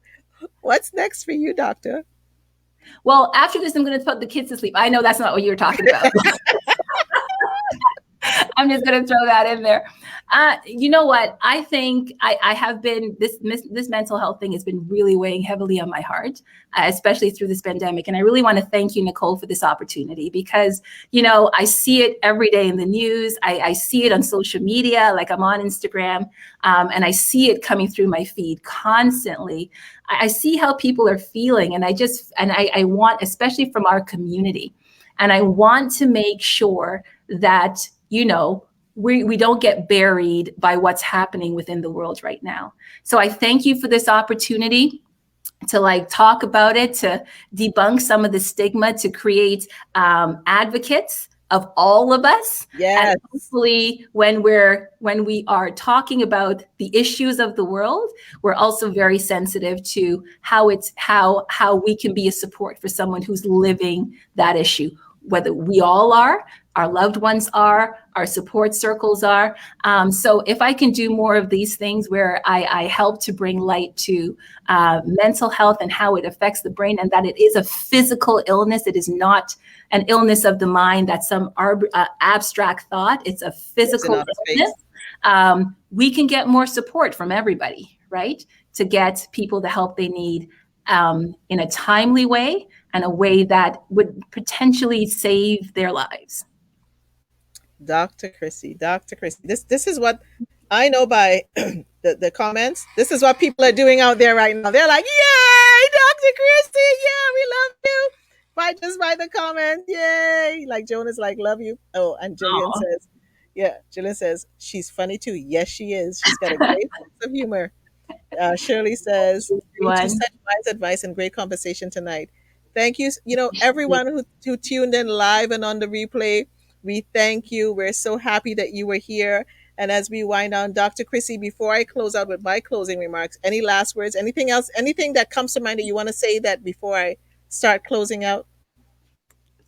What's next for you, Doctor? Well, after this, I'm going to put the kids to sleep. I know that's not what you were talking about. I'm just going to throw that in there. You know what? I think I have been, this mental health thing has been really weighing heavily on my heart, especially through this pandemic. And I really want to thank you, Nicole, for this opportunity because, I see it every day in the news. I see it on social media, like I'm on Instagram, and I see it coming through my feed constantly. I see how people are feeling, and I want, especially from our community, and I want to make sure that, we don't get buried by what's happening within the world right now. So I thank you for this opportunity to talk about it, to debunk some of the stigma, to create advocates of all of us. Yes. And hopefully when we are talking about the issues of the world, we're also very sensitive to how we can be a support for someone who's living that issue, whether we all are, our loved ones are, our support circles are. So if I can do more of these things where I help to bring light to mental health and how it affects the brain, and that it is a physical illness, it is not an illness of the mind, that's some abstract thought, it's a physical illness. We can get more support from everybody, right? To get people the help they need in a timely way and a way that would potentially save their lives. Dr. Krissy, this is what I know by the comments. This is what people are doing out there right now. They're like, yay, Dr. Krissy, yeah, we love you. By the comments, yay. Like Jonah's like, love you. Oh, and Jillian says, she's funny too. Yes, she is. She's got a great sense of humor. Shirley says, such wise advice and great conversation tonight. Thank you. Everyone who tuned in live and on the replay, we thank you. We're so happy that you were here. And as we wind down, Dr. Krissy, before I close out with my closing remarks, any last words, anything else, anything that comes to mind that you want to say that before I start closing out?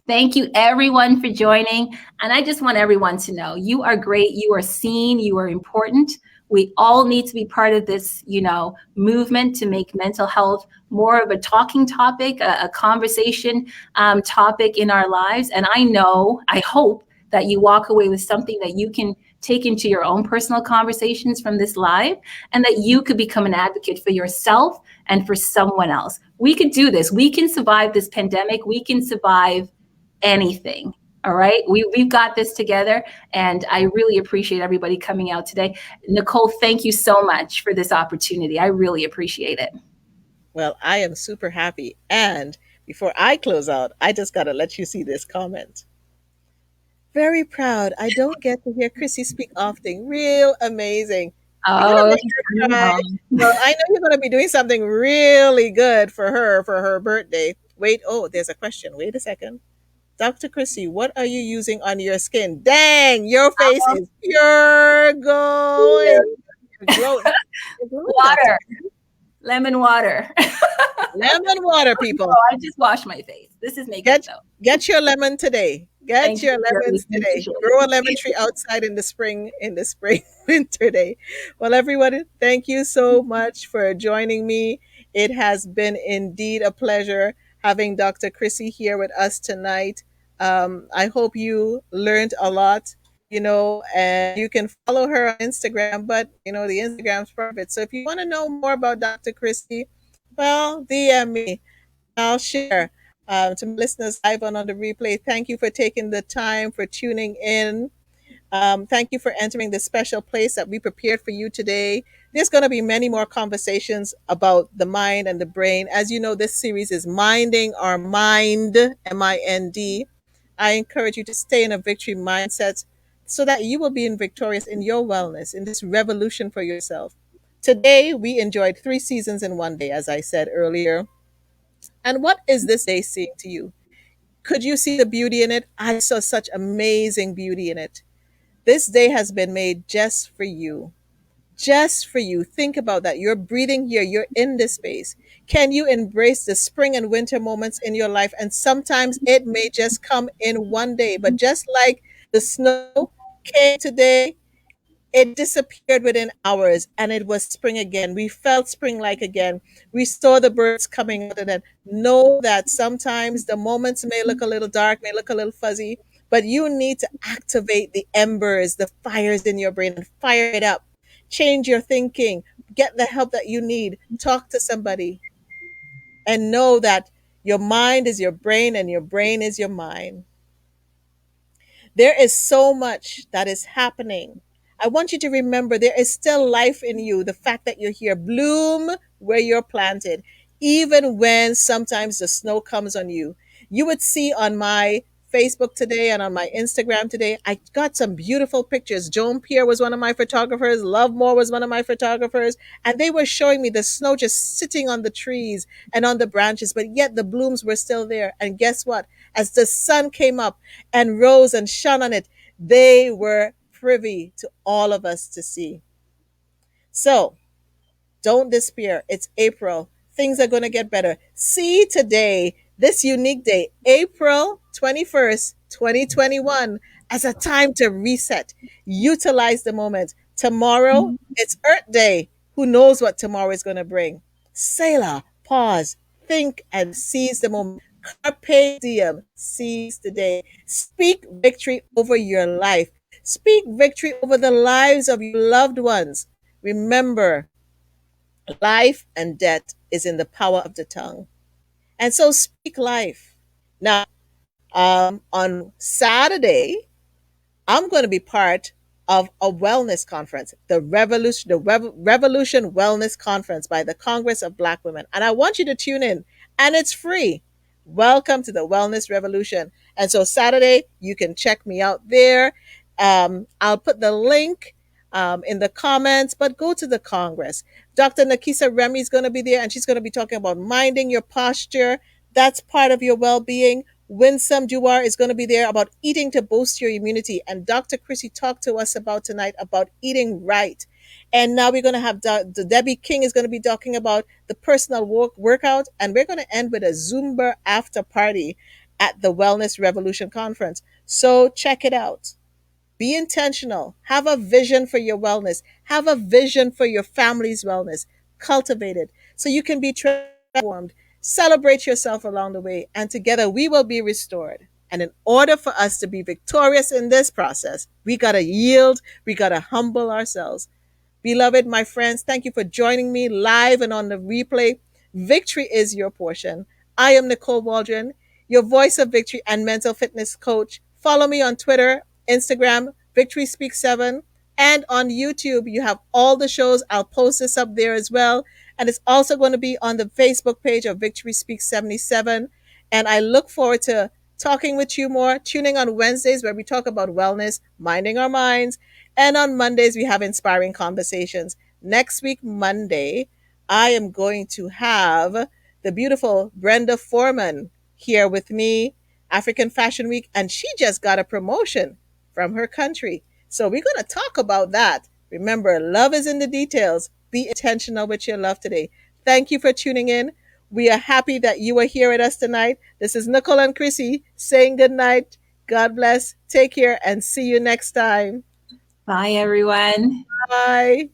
Thank you, everyone, for joining. And I just want everyone to know you are great. You are seen. You are important. We all need to be part of this, movement to make mental health more of a talking topic, a conversation topic in our lives. And I hope that you walk away with something that you can take into your own personal conversations from this live, and that you could become an advocate for yourself and for someone else. We could do this. We can survive this pandemic. We can survive anything. All right. We've got this together. And I really appreciate everybody coming out today. Nicole, thank you so much for this opportunity. I really appreciate it. Well, I am super happy. And before I close out, I just got to let you see this comment. Very proud. I don't get to hear Krissy speak often. Real amazing. You're gonna Oh, make her cry. Well, I know you're gonna be doing something really good for her birthday. Wait, oh, there's a question. Wait a second. Dr. Krissy, what are you using on your skin? Dang, your face is pure gold. You're glowing. You're glowing, Dr. water, lemon water. Lemon water, people. Oh, I just washed my face. This is makeup, though. Get your lemon today. Get Thank your you, lemons Shirley. today. Grow a lemon tree outside in the spring, winter day. Well, everyone, thank you so much for joining me. It has been indeed a pleasure having Dr. Krissy here with us tonight. I hope you learned a lot, and you can follow her on Instagram, but the Instagram's private. So if you want to know more about Dr. Krissy, well, DM me. I'll share. To my listeners live and on the replay, thank you for taking the time, for tuning in. Thank you for entering this special place that we prepared for you today. There's going to be many more conversations about the mind and the brain. As you know, this series is Minding Our Mind, MIND. I encourage you to stay in a victory mindset so that you will be victorious in your wellness, in this revolution for yourself. Today, we enjoyed 3 seasons in one day, as I said earlier. And what is this day saying to you? Could you see the beauty in it? I saw such amazing beauty in it. This day has been made just for you. Just for you. Think about that. You're breathing here, you're in this space. Can you embrace the spring and winter moments in your life? And sometimes it may just come in one day, but just like the snow came today, it disappeared within hours and it was spring again. We felt spring like again. We saw the birds coming out, and then know that sometimes the moments may look a little dark, may look a little fuzzy, but you need to activate the embers, the fires in your brain, and fire it up. Change your thinking, get the help that you need, talk to somebody, and know that your mind is your brain and your brain is your mind. There is so much that is happening. I want you to remember there is still life in you. The fact that you're here, bloom where you're planted, even when sometimes the snow comes on you. You would see on my Facebook today and on my Instagram today, I got some beautiful pictures. Joan Pierre was one of my photographers. Love Moore was one of my photographers. And they were showing me the snow just sitting on the trees and on the branches, but yet the blooms were still there. And guess what? As the sun came up and rose and shone on it, they were privy to all of us to see. So don't despair. It's April. Things are going to get better. See today, this unique day, April 21st, 2021, as a time to reset. Utilize the moment. Tomorrow, it's Earth Day. Who knows what tomorrow is going to bring? Selah, pause, think, and seize the moment. Carpe diem, seize the day. Speak victory over your life. Speak victory over the lives of your loved ones. Remember, life and death is in the power of the tongue. And so speak life. Now, on Saturday, I'm going to be part of a wellness conference, the Revolution Wellness Conference by the Congress of Black Women. And I want you to tune in, and it's free. Welcome to the Wellness Revolution. And so Saturday, you can check me out there. I'll put the link in the comments, but go to the Congress. Dr. Nakisa Remy is going to be there, and she's going to be talking about minding your posture. That's part of your well-being. Winsome Duar is going to be there about eating to boost your immunity. And Dr. Krissy talked to us about tonight about eating right. And now we're going to have Debbie King is going to be talking about the personal workout. And we're going to end with a Zumba after party at the Wellness Revolution Conference. So check it out. Be intentional. Have a vision for your wellness. Have a vision for your family's wellness. Cultivate it so you can be transformed. Celebrate yourself along the way, and together we will be restored. And in order for us to be victorious in this process, we got to yield. We got to humble ourselves. Beloved, my friends, thank you for joining me live and on the replay. Victory is your portion. I am Nicole Waldron. your voice of victory and mental fitness coach. Follow me on Twitter, Instagram, Victory Speak 7, and on YouTube. You have all the shows. I'll post this up there as well. And it's also going to be on the Facebook page of Victory Speak 77. And I look forward to talking with you more, tuning on Wednesdays where we talk about wellness, minding our minds. And on Mondays, we have inspiring conversations. Next week, Monday, I am going to have the beautiful Brenda Foreman here with me, African Fashion Week, and she just got a promotion from her country. So we're going to talk about that. Remember, love is in the details. Be intentional with your love today. Thank you for tuning in. We are happy that you are here with us tonight. This is Nicole and Krissy saying good night. God bless. Take care and see you next time. Bye, everyone. Bye.